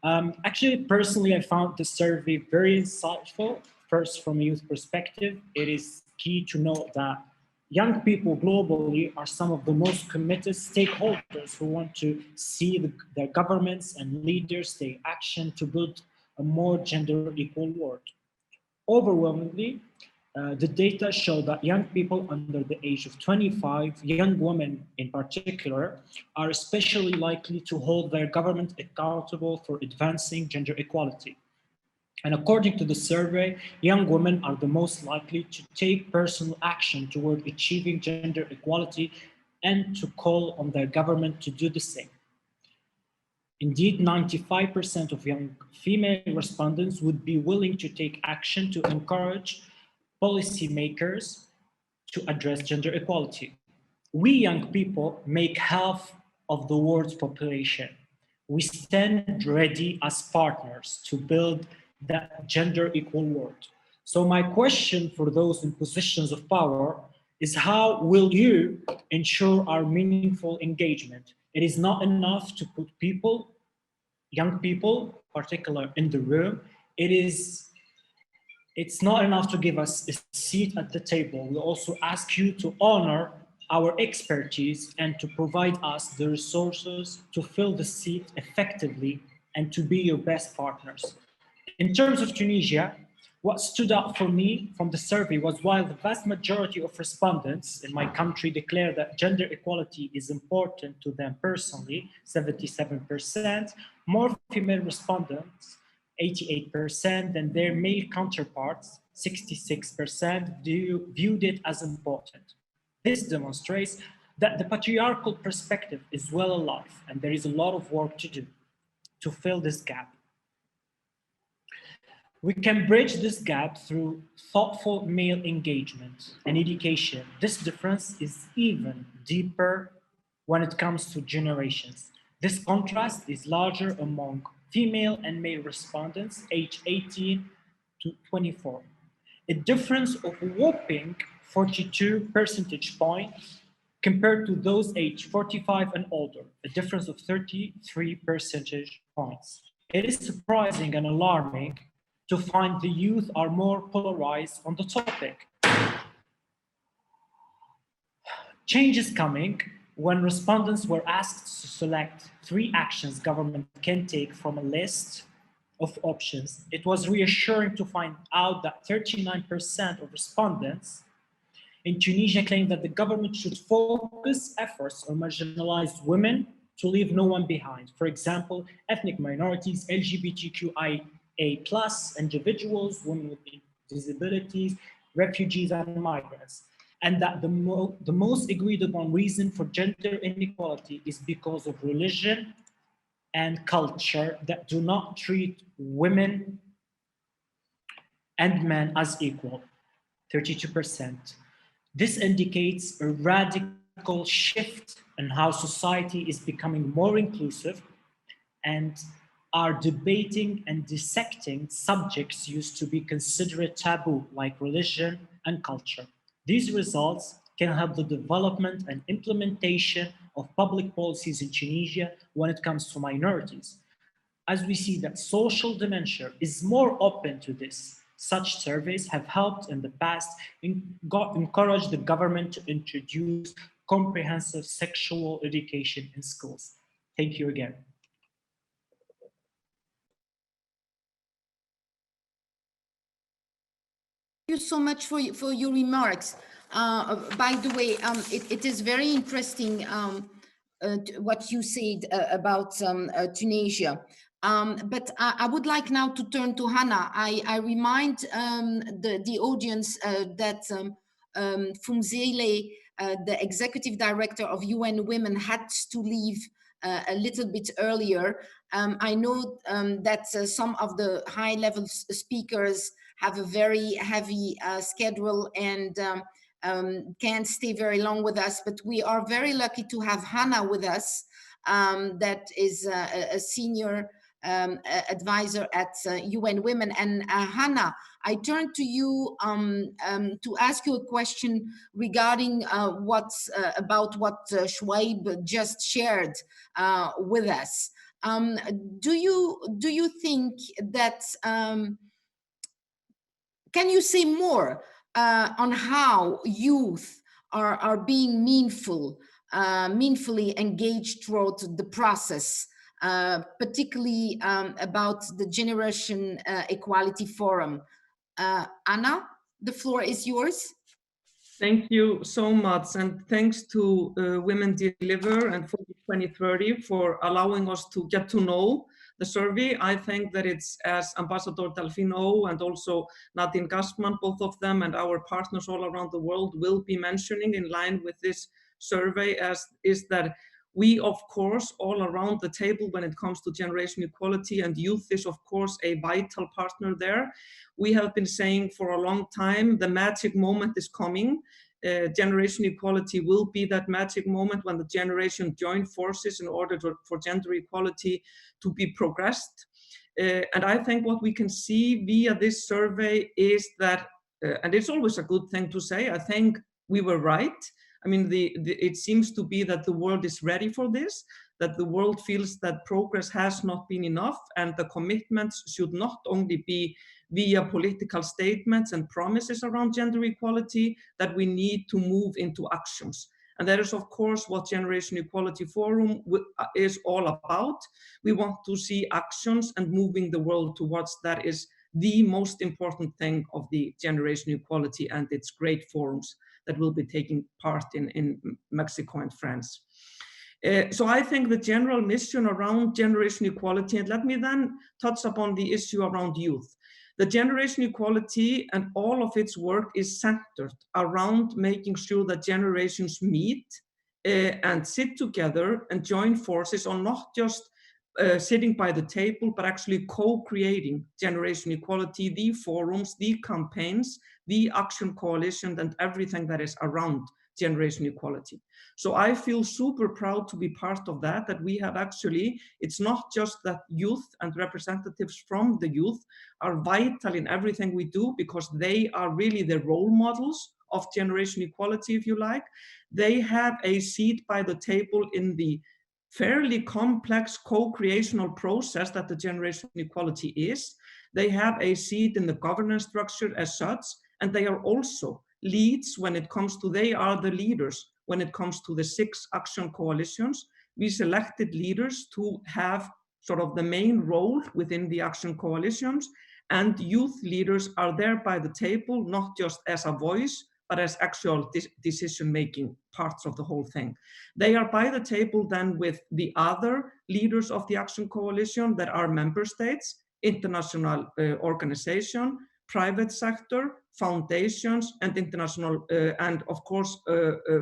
Actually, personally, I found the survey very insightful. First, from a youth perspective, it is key to note that young people globally are some of the most committed stakeholders who want to see their governments and leaders take action to build a more gender equal world. Overwhelmingly, the data show that young people under the age of 25, young women in particular, are especially likely to hold their government accountable for advancing gender equality. And according to the survey, young women are the most likely to take personal action toward achieving gender equality and to call on their government to do the same. Indeed, 95% of young female respondents would be willing to take action to encourage policymakers to address gender equality. We young people make half of the world's population. We stand ready as partners to build that gender equal world. So my question for those in positions of power is, how will you ensure our meaningful engagement? It is not enough to put people, young people, particularly in the room. It's not enough to give us a seat at the table. We also ask you to honor our expertise and to provide us the resources to fill the seat effectively and to be your best partners. In terms of Tunisia, what stood out for me from the survey was, while the vast majority of respondents in my country declare that gender equality is important to them personally, 77%, more female respondents, 88%, than their male counterparts, 66%, viewed it as important. This demonstrates that the patriarchal perspective is well alive, and there is a lot of work to do to fill this gap. We can bridge this gap through thoughtful male engagement and education. This difference is even deeper when it comes to generations. This contrast is larger among female and male respondents aged 18 to 24. A difference of whopping 42 percentage points compared to those aged 45 and older, a difference of 33 percentage points. It is surprising and alarming to find the youth are more polarized on the topic. Change is coming. When respondents were asked to select 3 actions government can take from a list of options, it was reassuring to find out that 39% of respondents in Tunisia claimed that the government should focus efforts on marginalized women to leave no one behind. For example, ethnic minorities, LGBTQIA+, individuals, women with disabilities, refugees, and migrants. And that the most agreed upon reason for gender inequality is because of religion and culture that do not treat women and men as equal, 32%. This indicates a radical shift in how society is becoming more inclusive and are debating and dissecting subjects used to be considered taboo, like religion and culture. These results can help the development and implementation of public policies in Tunisia when it comes to minorities. As we see that social dementia is more open to this, such surveys have helped in the past encourage the government to introduce comprehensive sexual education in schools. Thank you again. Thank you so much for your remarks. By the way, it is very interesting what you said about Tunisia. But I would like now to turn to Hannah. I remind the audience that Fumzile, the executive director of UN Women, had to leave a little bit earlier. I know that some of the high-level speakers have a very heavy schedule and can't stay very long with us, but we are very lucky to have Hannah with us, that is a senior advisor at UN Women. And Hannah, I turn to you to ask you a question regarding about what Shwaib just shared with us. Do you think that, can you say more on how youth are being meaningfully engaged throughout the process, particularly about the Generation Equality Forum. Anna, the floor is yours. Thank you so much, and thanks to Women Deliver and Focus 2030 for allowing us to get to know the survey. I think that it's, as Ambassador Delfino and also Nadine Gassman, both of them and our partners all around the world will be mentioning in line with this survey, as is that we, of course, all around the table when it comes to generation equality, and youth is, of course, a vital partner there. We have been saying for a long time, the magic moment is coming. Generation equality will be that magic moment when the generation join forces in order for gender equality to be progressed. And I think what we can see via this survey is that, and it's always a good thing to say, I think we were right. I mean, it seems to be that the world is ready for this, that the world feels that progress has not been enough, and the commitments should not only be via political statements and promises around gender equality, that we need to move into actions. And that is, of course, what Generation Equality Forum is all about. We want to see actions and moving the world towards that is the most important thing of the Generation Equality and its great forums that will be taking part in Mexico and France. So I think the general mission around generation equality, and let me then touch upon the issue around youth. The generation equality and all of its work is centered around making sure that generations meet and sit together and join forces on not just sitting by the table, but actually co-creating generation equality, the forums, the campaigns, the action coalition, and everything that is around generation equality. So I feel super proud to be part of that we have actually, it's not just that youth and representatives from the youth are vital in everything we do, because they are really the role models of generation equality, if you like. They have a seat by the table in the fairly complex co-creational process that the generation equality is. They have a seat in the governance structure as such, and they are also leads when it comes to, they are the leaders when it comes to the 6 action coalitions. We selected leaders to have sort of the main role within the action coalitions, and youth leaders are there by the table, not just as a voice, but as actual decision-making parts of the whole thing. They are by the table then with the other leaders of the action coalition that are member states, international organization, private sector, foundations, and international, and of course,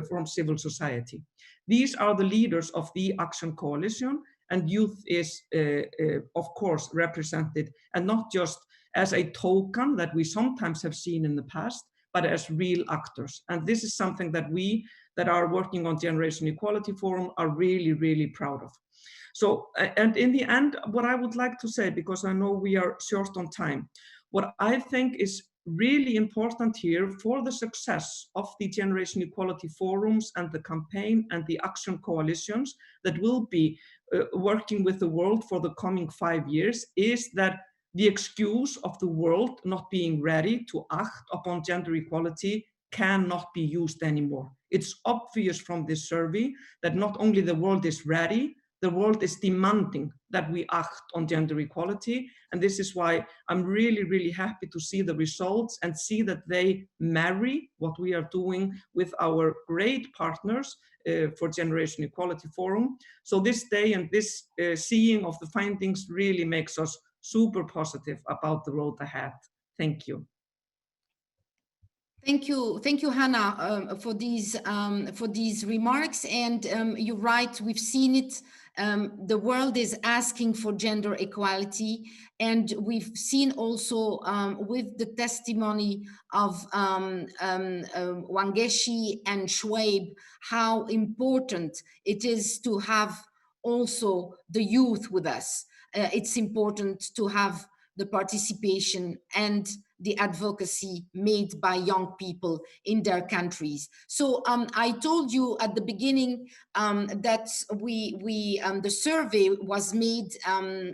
from civil society. These are the leaders of the action coalition, and youth is, of course, represented, and not just as a token that we sometimes have seen in the past, but as real actors. And this is something that we that are working on Generation Equality Forum are really, really proud of. So, and in the end, what I would like to say, because I know we are short on time, what I think is really important here for the success of the Generation Equality Forums and the campaign and the action coalitions that will be working with the world for the coming 5 years is that the excuse of the world not being ready to act upon gender equality cannot be used anymore. It's obvious from this survey that not only the world is ready, the world is demanding that we act on gender equality. And this is why I'm really, really happy to see the results and see that they marry what we are doing with our great partners for Generation Equality Forum. So this day and this seeing of the findings really makes us super positive about the road ahead. Thank you. Thank you, Hannah, for these remarks. And you're right, we've seen it. The world is asking for gender equality, and we've seen also with the testimony of Wangeshi and Schwab how important it is to have also the youth with us. It's important to have the participation and the advocacy made by young people in their countries. So I told you at the beginning that the survey was made,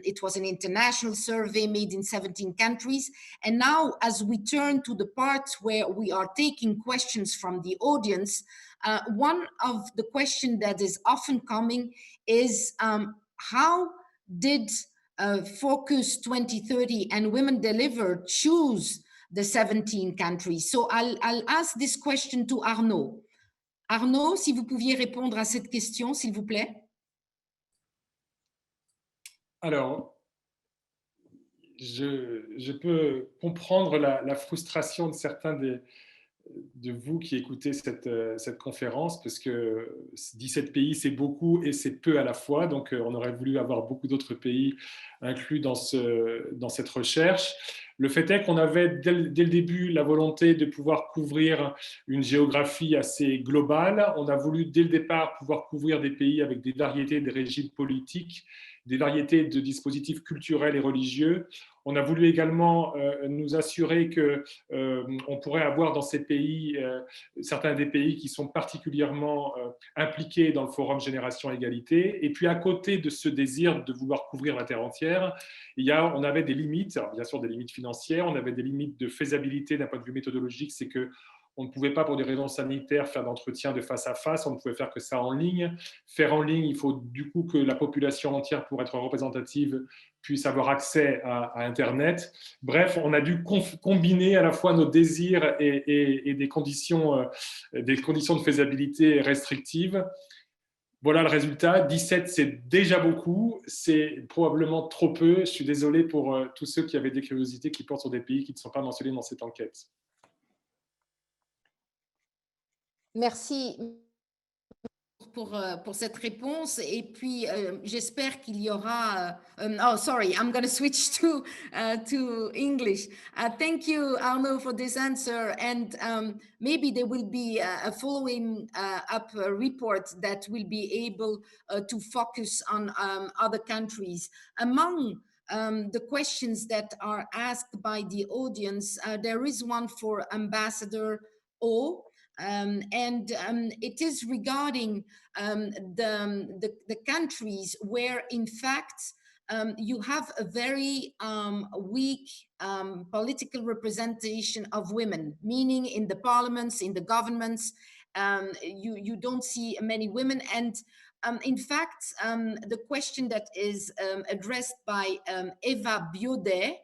it was an international survey made in 17 countries. And now as we turn to the part where we are taking questions from the audience, one of the questions that is often coming is how did Focus 2030 and Women Deliver choose the 17 countries? So I'll ask this question to Arnaud. Arnaud, si vous pouviez répondre à cette question, s'il vous plaît. Alors, je peux comprendre la frustration de certains de vous qui écoutez cette conférence, parce que 17 pays, c'est beaucoup et c'est peu à la fois. Donc, on aurait voulu avoir beaucoup d'autres pays inclus dans cette recherche. Le fait est qu'on avait dès le début la volonté de pouvoir couvrir une géographie assez globale. On a voulu dès le départ pouvoir couvrir des pays avec des variétés de régimes politiques, des variétés de dispositifs culturels et religieux. On a voulu également nous assurer qu'on pourrait avoir dans ces pays, certains des pays qui sont particulièrement impliqués dans le Forum Génération Égalité. Et puis à côté de ce désir de vouloir couvrir la Terre entière, on avait des limites, alors bien sûr des limites financières, on avait des limites de faisabilité d'un point de vue méthodologique, c'est que on ne pouvait pas, pour des raisons sanitaires, faire d'entretien de face à face. On ne pouvait faire que ça en ligne. Faire en ligne, il faut du coup que la population entière, pour être représentative, puisse avoir accès à Internet. Bref, on a dû combiner à la fois nos désirs et des conditions de faisabilité restrictives. Voilà le résultat. 17, c'est déjà beaucoup. C'est probablement trop peu. Je suis désolé pour tous ceux qui avaient des curiosités qui portent sur des pays qui ne sont pas mentionnés dans cette enquête. Merci pour cette réponse. Et puis, j'espère qu'il y aura... oh, sorry, I'm going to switch to English. Thank you, Arnaud, for this answer. And maybe there will be a following up report that will be able to focus on other countries. Among the questions that are asked by the audience, there is one for Ambassador O. It is regarding the countries where, in fact, you have a very weak political representation of women, meaning in the parliaments, in the governments, you don't see many women. And in fact, the question that is addressed by Eva Biaudet,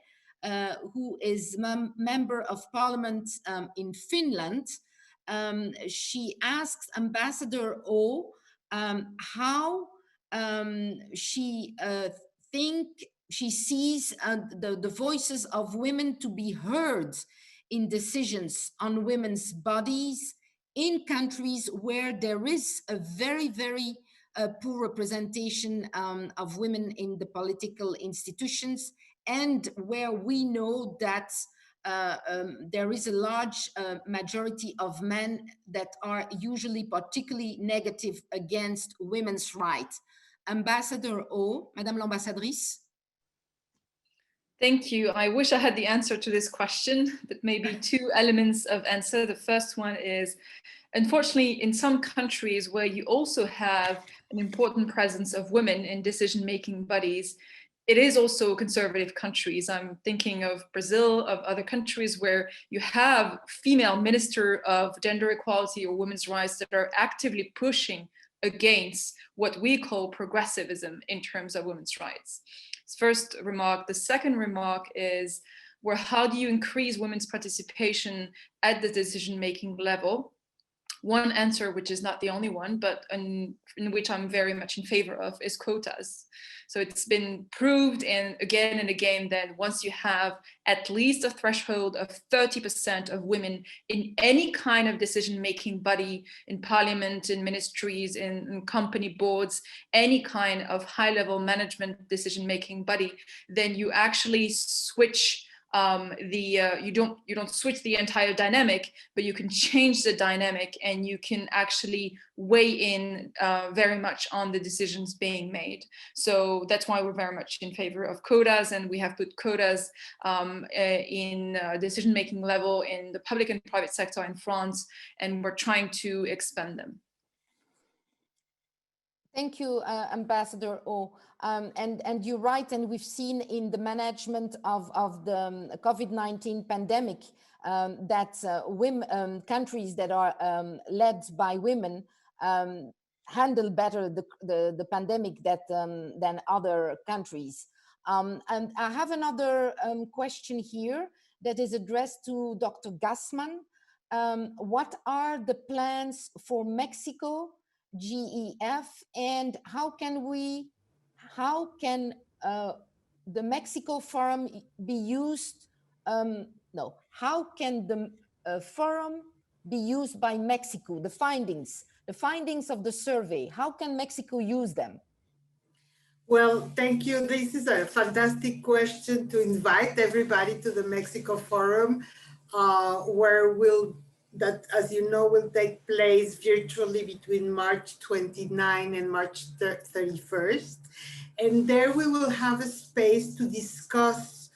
who is member of parliament in Finland, she asks Ambassador O how she sees the voices of women to be heard in decisions on women's bodies in countries where there is a very, very poor representation of women in the political institutions, and where we know that there is a large majority of men that are usually particularly negative against women's rights. Ambassador O, Madame l'Ambassadrice. Thank you. I wish I had the answer to this question, but maybe two elements of answer. The first one is, unfortunately, in some countries where you also have an important presence of women in decision-making bodies, it is also conservative countries. I'm thinking of Brazil, of other countries where you have female minister of gender equality or women's rights that are actively pushing against what we call progressivism in terms of women's rights. First remark. The second remark is, how do you increase women's participation at the decision-making level? One answer, which is not the only one, but in which I'm very much in favor of, is quotas. So it's been proved and again that once you have at least a threshold of 30% of women in any kind of decision-making body, in parliament, in ministries, in company boards, any kind of high-level management decision-making body, then you actually switch you don't switch the entire dynamic, but you can change the dynamic, and you can actually weigh in very much on the decisions being made. So that's why we're very much in favor of quotas, and we have put quotas in decision-making level in the public and private sector in France, and we're trying to expand them. Thank you, Ambassador O. And you're right, and we've seen in the management of the COVID-19 pandemic that countries that are led by women handle better the pandemic than other countries. And I have another question here that is addressed to Dr. Gassman. What are the plans for Mexico, GEF, and how can the Mexico Forum be used? How can the forum be used by Mexico? The findings of the survey, how can Mexico use them? Well, thank you. This is a fantastic question to invite everybody to the Mexico Forum, where that, as you know, will take place virtually between March 29 and March 31st. And there we will have a space to discuss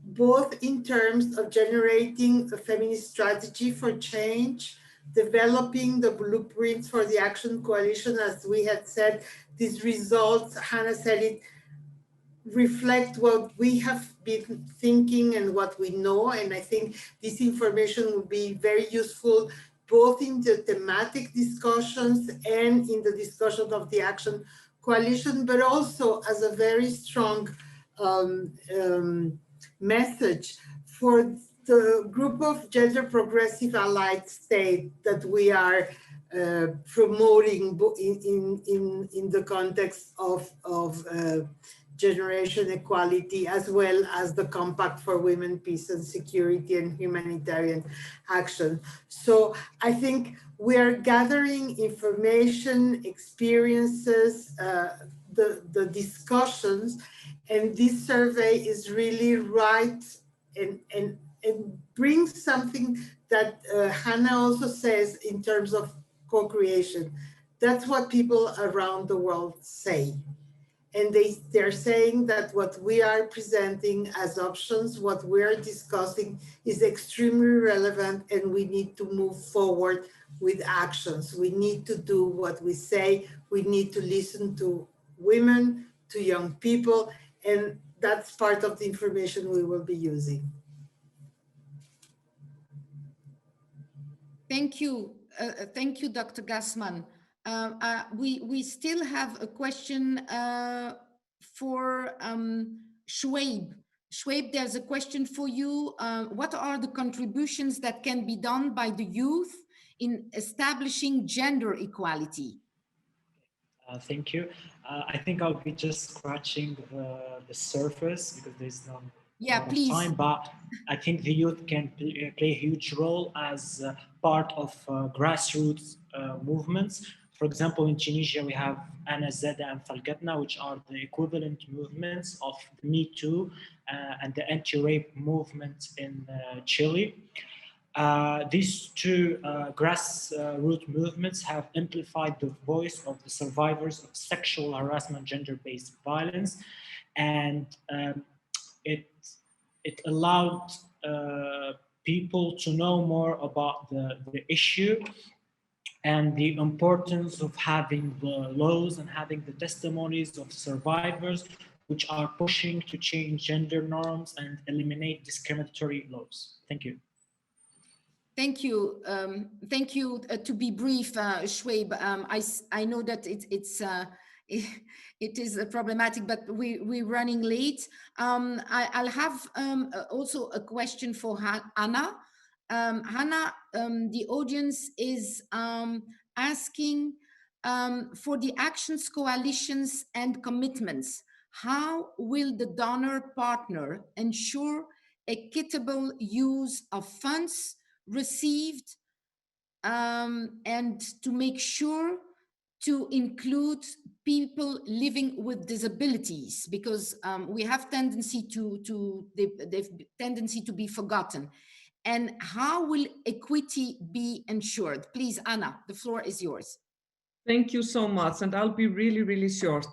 both in terms of generating a feminist strategy for change, developing the blueprints for the Action Coalition. As we had said, these results, Hannah said it, reflect what we have been thinking and what we know. And I think this information will be very useful both in the thematic discussions and in the discussion of the Action Coalition, but also as a very strong message for the group of gender progressive allied states that we are promoting in the context of generation equality, as well as the Compact for Women, Peace and Security and Humanitarian Action. So I think we are gathering information, experiences, the discussions, and this survey is really right and brings something that Hannah also says in terms of co-creation. That's what people around the world say. And they're saying that what we are presenting as options, what we're discussing is extremely relevant, and we need to move forward with actions. We need to do what we say. We need to listen to women, to young people, and that's part of the information we will be using. Thank you. Thank you, Dr. Gassman. We still have a question for Shoaib. Shoaib, there's a question for you. What are the contributions that can be done by the youth in establishing gender equality? Thank you. I think I'll be just scratching the surface because there's no time, but I think the youth can play a huge role as part of grassroots movements. For example, in Tunisia, we have Ana Zeda and Falgatna, which are the equivalent movements of the Me Too and the anti-rape movement in Chile. These two grassroots movements have amplified the voice of the survivors of sexual harassment, gender-based violence, and it allowed people to know more about the issue and the importance of having the laws and having the testimonies of survivors which are pushing to change gender norms and eliminate discriminatory laws. Thank you. Thank you. Thank you. To be brief, Shoaib, I know that it is problematic, but we're running late. I'll have also a question for Hannah. Hannah, the audience is asking for the actions, coalitions, and commitments. How will the donor partner ensure equitable use of funds received and to make sure to include people living with disabilities, because we have tendency they've tendency to be forgotten. And how will equity be ensured? Please, Anna, the floor is yours. Thank you so much, and I'll be really, really short.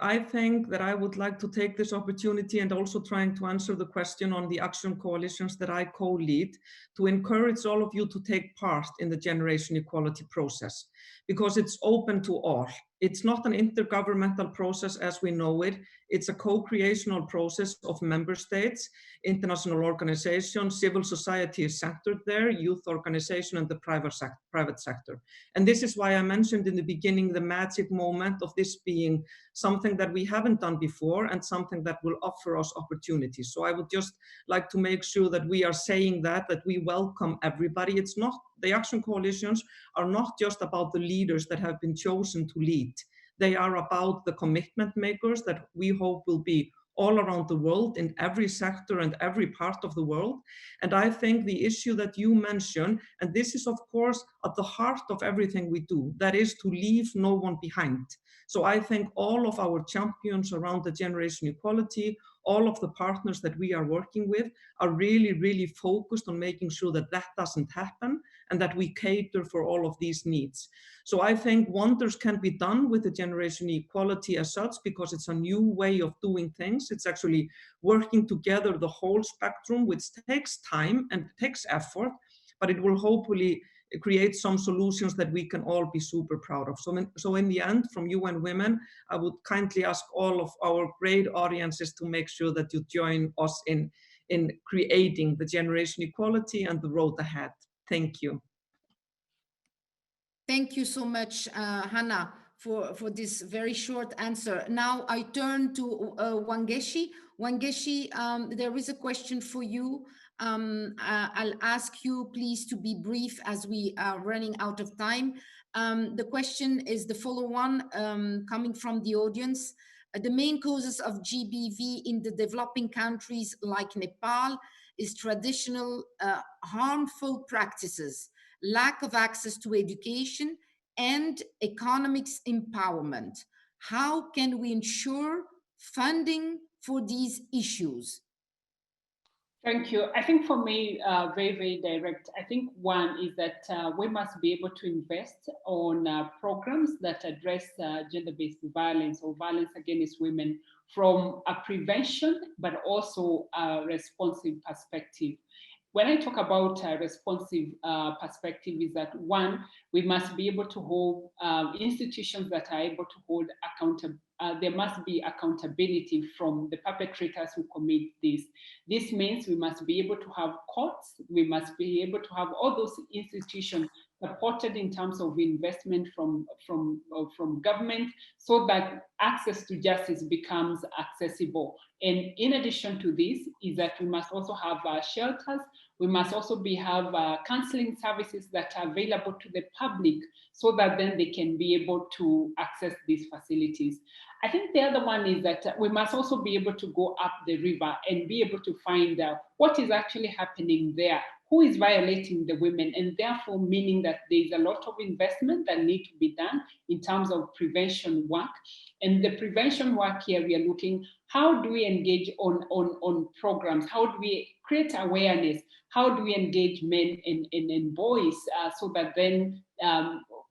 I think that I would like to take this opportunity and also trying to answer the question on the action coalitions that I co-lead, to encourage all of you to take part in the generation equality process, because it's open to all. It's not an intergovernmental process as we know it. It's a co-creational process of member states, international organizations, civil society is centered there, youth organization, and the private sector. And this is why I mentioned in the beginning the magic moment of this being something that we haven't done before and something that will offer us opportunities. So I would just like to make sure that we are saying that we welcome everybody. It's not, the action coalitions are not just about the leaders that have been chosen to lead. They are about the commitment makers that we hope will be all around the world, in every sector and every part of the world. And I think the issue that you mentioned, and this is of course at the heart of everything we do, that is to leave no one behind. So I think all of our champions around the generation equality, all of the partners that we are working with are really, really focused on making sure that that doesn't happen and that we cater for all of these needs. So I think wonders can be done with the generation equality as such, because it's a new way of doing things. It's actually working together the whole spectrum, which takes time and takes effort, but it will hopefully create some solutions that we can all be super proud of. So in the end, from UN Women, I would kindly ask all of our great audiences to make sure that you join us in creating the generation equality and the road ahead. Thank you. Thank you so much, Hannah, for this very short answer. Now I turn to Wangeshi. Wangeshi, there is a question for you. I'll ask you please to be brief as we are running out of time. The question is the following one, coming from the audience. The main causes of GBV in the developing countries like Nepal is traditional harmful practices, lack of access to education, and economics empowerment. How can we ensure funding for these issues? Thank you. I think for me, very, very direct. I think one is that we must be able to invest on programs that address gender-based violence or violence against women from a prevention, but also a responsive perspective. When I talk about a responsive perspective, is that one, we must be able to hold institutions that are able to hold accountable. There must be accountability from the perpetrators who commit this. This means we must be able to have courts. We must be able to have all those institutions supported in terms of investment from government, so that access to justice becomes accessible. And in addition to this, is that we must also have shelters. We must also have counseling services that are available to the public, so that then they can be able to access these facilities. I think the other one is that we must also be able to go up the river and be able to find out what is actually happening there, who is violating the women, and therefore meaning that there's a lot of investment that need to be done in terms of prevention work. And the prevention work here, we are looking, how do we engage on programs? How do we create awareness? How do we engage men and boys so that then,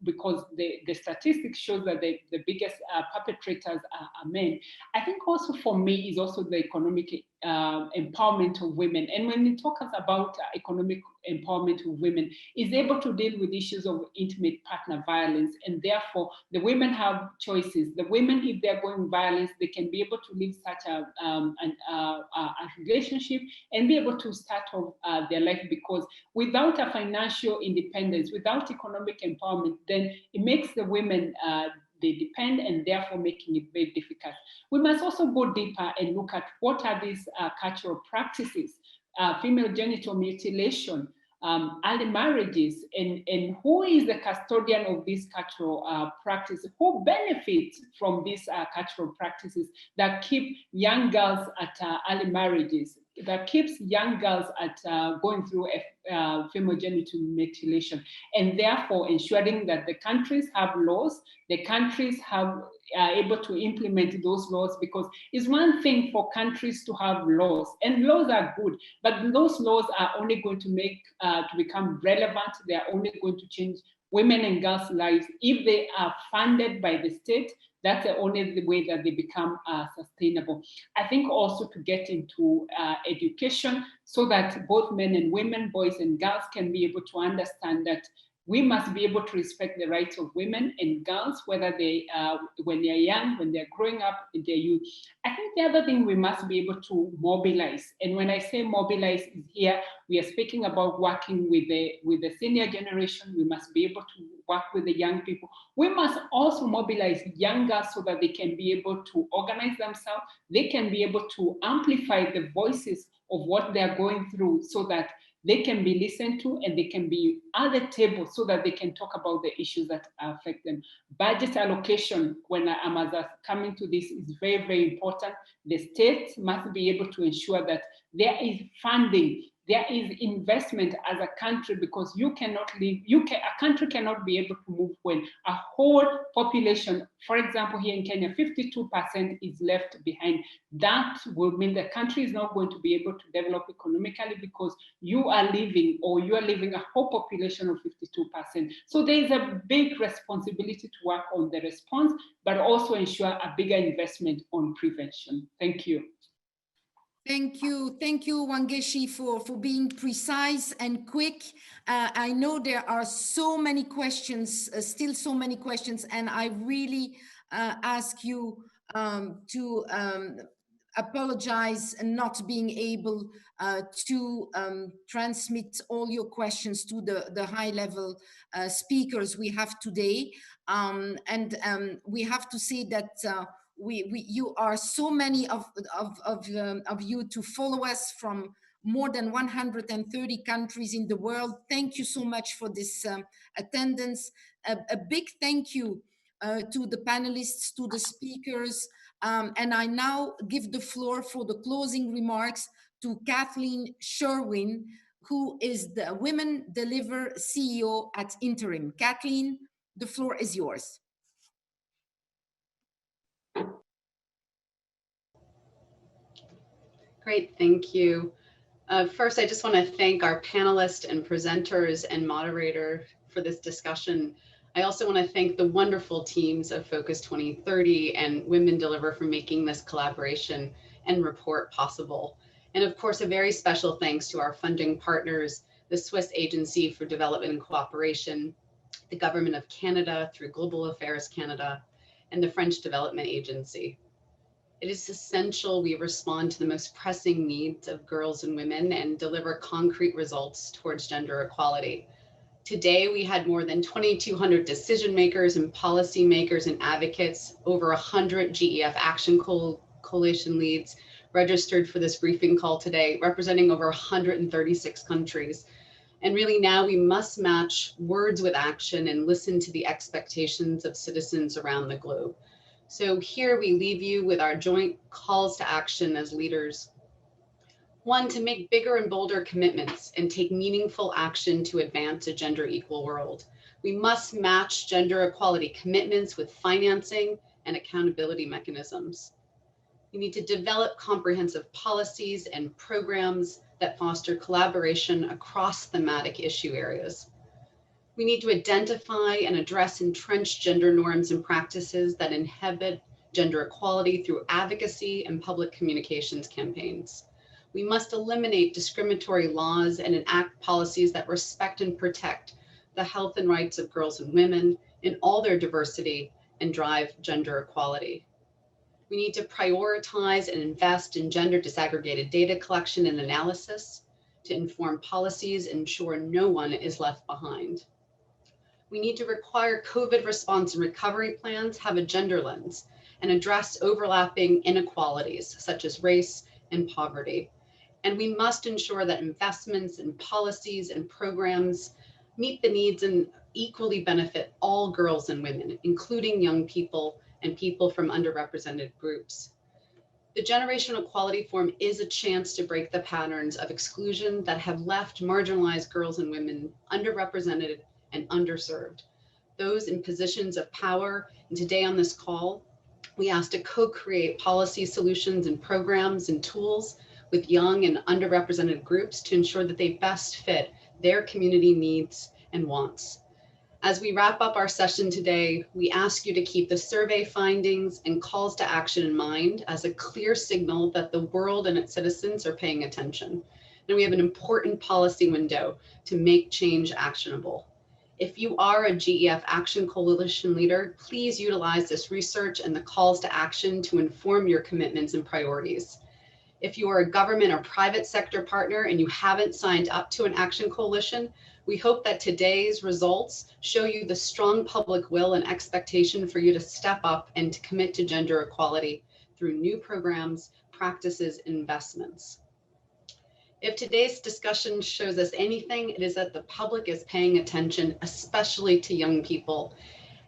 because the statistics show that the biggest perpetrators are men. I think also for me is also the economic empowerment of women. And when we talk about economic empowerment of women, is able to deal with issues of intimate partner violence, and therefore the women have choices. The women, if they're going violence, they can be able to live such a relationship and be able to start off their life, because without a financial independence, without economic empowerment, then it makes the women they depend, and therefore making it very difficult. We must also go deeper and look at what are these cultural practices, female genital mutilation, early marriages, and who is the custodian of these cultural practices, who benefits from these cultural practices that keep young girls at early marriages. keeps young girls at going through female genital mutilation, and therefore ensuring that the countries have laws, the countries are able to implement those laws, because it's one thing for countries to have laws, and laws are good, but those laws are only going to make to become relevant. They are only going to change women and girls' lives if they are funded by the state. That's the only way that they become sustainable. I think also to get into education so that both men and women, boys and girls can be able to understand that we must be able to respect the rights of women and girls, whether they, when they're young, when they're growing up, in their youth. I think the other thing we must be able to mobilize, and when I say mobilize is here, we are speaking about working with the senior generation. We must be able to work with the young people. We must also mobilize young girls so that they can be able to organize themselves. They can be able to amplify the voices of what they're going through, so that they can be listened to and they can be at the table, so that they can talk about the issues that affect them. Budget allocation, when I'm coming to this, is very, very important. The state must be able to ensure that there is funding, there is investment as a country, because you cannot live, a country cannot be able to move when a whole population, for example, here in Kenya, 52% is left behind. That will mean the country is not going to be able to develop economically, because you are leaving a whole population of 52%. So there is a big responsibility to work on the response, but also ensure a bigger investment on prevention. Thank you. Thank you, Wangeshi, for being precise and quick. I know there are so many questions, still so many questions, and I really ask you to apologize and not being able to transmit all your questions to the high-level speakers we have today. We have to say that you are so many of you to follow us from more than 130 countries in the world. Thank you so much for this attendance. A big thank you to the panelists, to the speakers. And I now give the floor for the closing remarks to Kathleen Sherwin, who is the Women Deliver CEO at Interim. Kathleen, the floor is yours. Great, thank you. First, I just want to thank our panelists and presenters and moderator for this discussion. I also want to thank the wonderful teams of Focus 2030 and Women Deliver for making this collaboration and report possible. And of course, a very special thanks to our funding partners, the Swiss Agency for Development and Cooperation, the Government of Canada through Global Affairs Canada, and the French Development Agency. It is essential we respond to the most pressing needs of girls and women and deliver concrete results towards gender equality. Today, we had more than 2,200 decision makers and policy makers and advocates, over 100 GEF Action Coalition leads registered for this briefing call today, representing over 136 countries. And really now we must match words with action and listen to the expectations of citizens around the globe. So here we leave you with our joint calls to action as leaders. One, to make bigger and bolder commitments and take meaningful action to advance a gender equal world. We must match gender equality commitments with financing and accountability mechanisms. We need to develop comprehensive policies and programs that foster collaboration across thematic issue areas. We need to identify and address entrenched gender norms and practices that inhibit gender equality through advocacy and public communications campaigns. We must eliminate discriminatory laws and enact policies that respect and protect the health and rights of girls and women in all their diversity and drive gender equality. We need to prioritize and invest in gender disaggregated data collection and analysis to inform policies and ensure no one is left behind. We need to require COVID response and recovery plans have a gender lens and address overlapping inequalities such as race and poverty. And we must ensure that investments in policies and programs meet the needs and equally benefit all girls and women, including young people and people from underrepresented groups. The Generational Equality Forum is a chance to break the patterns of exclusion that have left marginalized girls and women underrepresented and underserved. Those in positions of power, and today on this call, we asked to co-create policy solutions and programs and tools with young and underrepresented groups to ensure that they best fit their community needs and wants. As we wrap up our session today, we ask you to keep the survey findings and calls to action in mind as a clear signal that the world and its citizens are paying attention. And we have an important policy window to make change actionable. If you are a GEF Action Coalition leader, please utilize this research and the calls to action to inform your commitments and priorities. If you are a government or private sector partner and you haven't signed up to an action coalition, we hope that today's results show you the strong public will and expectation for you to step up and to commit to gender equality through new programs, practices, and investments. If today's discussion shows us anything, it is that the public is paying attention, especially to young people.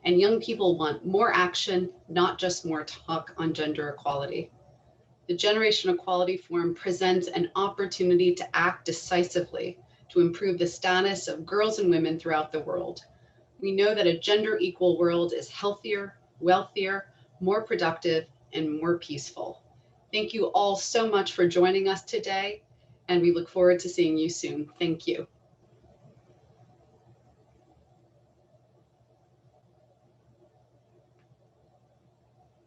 And young people want more action, not just more talk on gender equality. The Generational Equality Forum presents an opportunity to act decisively to improve the status of girls and women throughout the world. We know that a gender equal world is healthier, wealthier, more productive, and more peaceful. Thank you all so much for joining us today, and we look forward to seeing you soon. Thank you.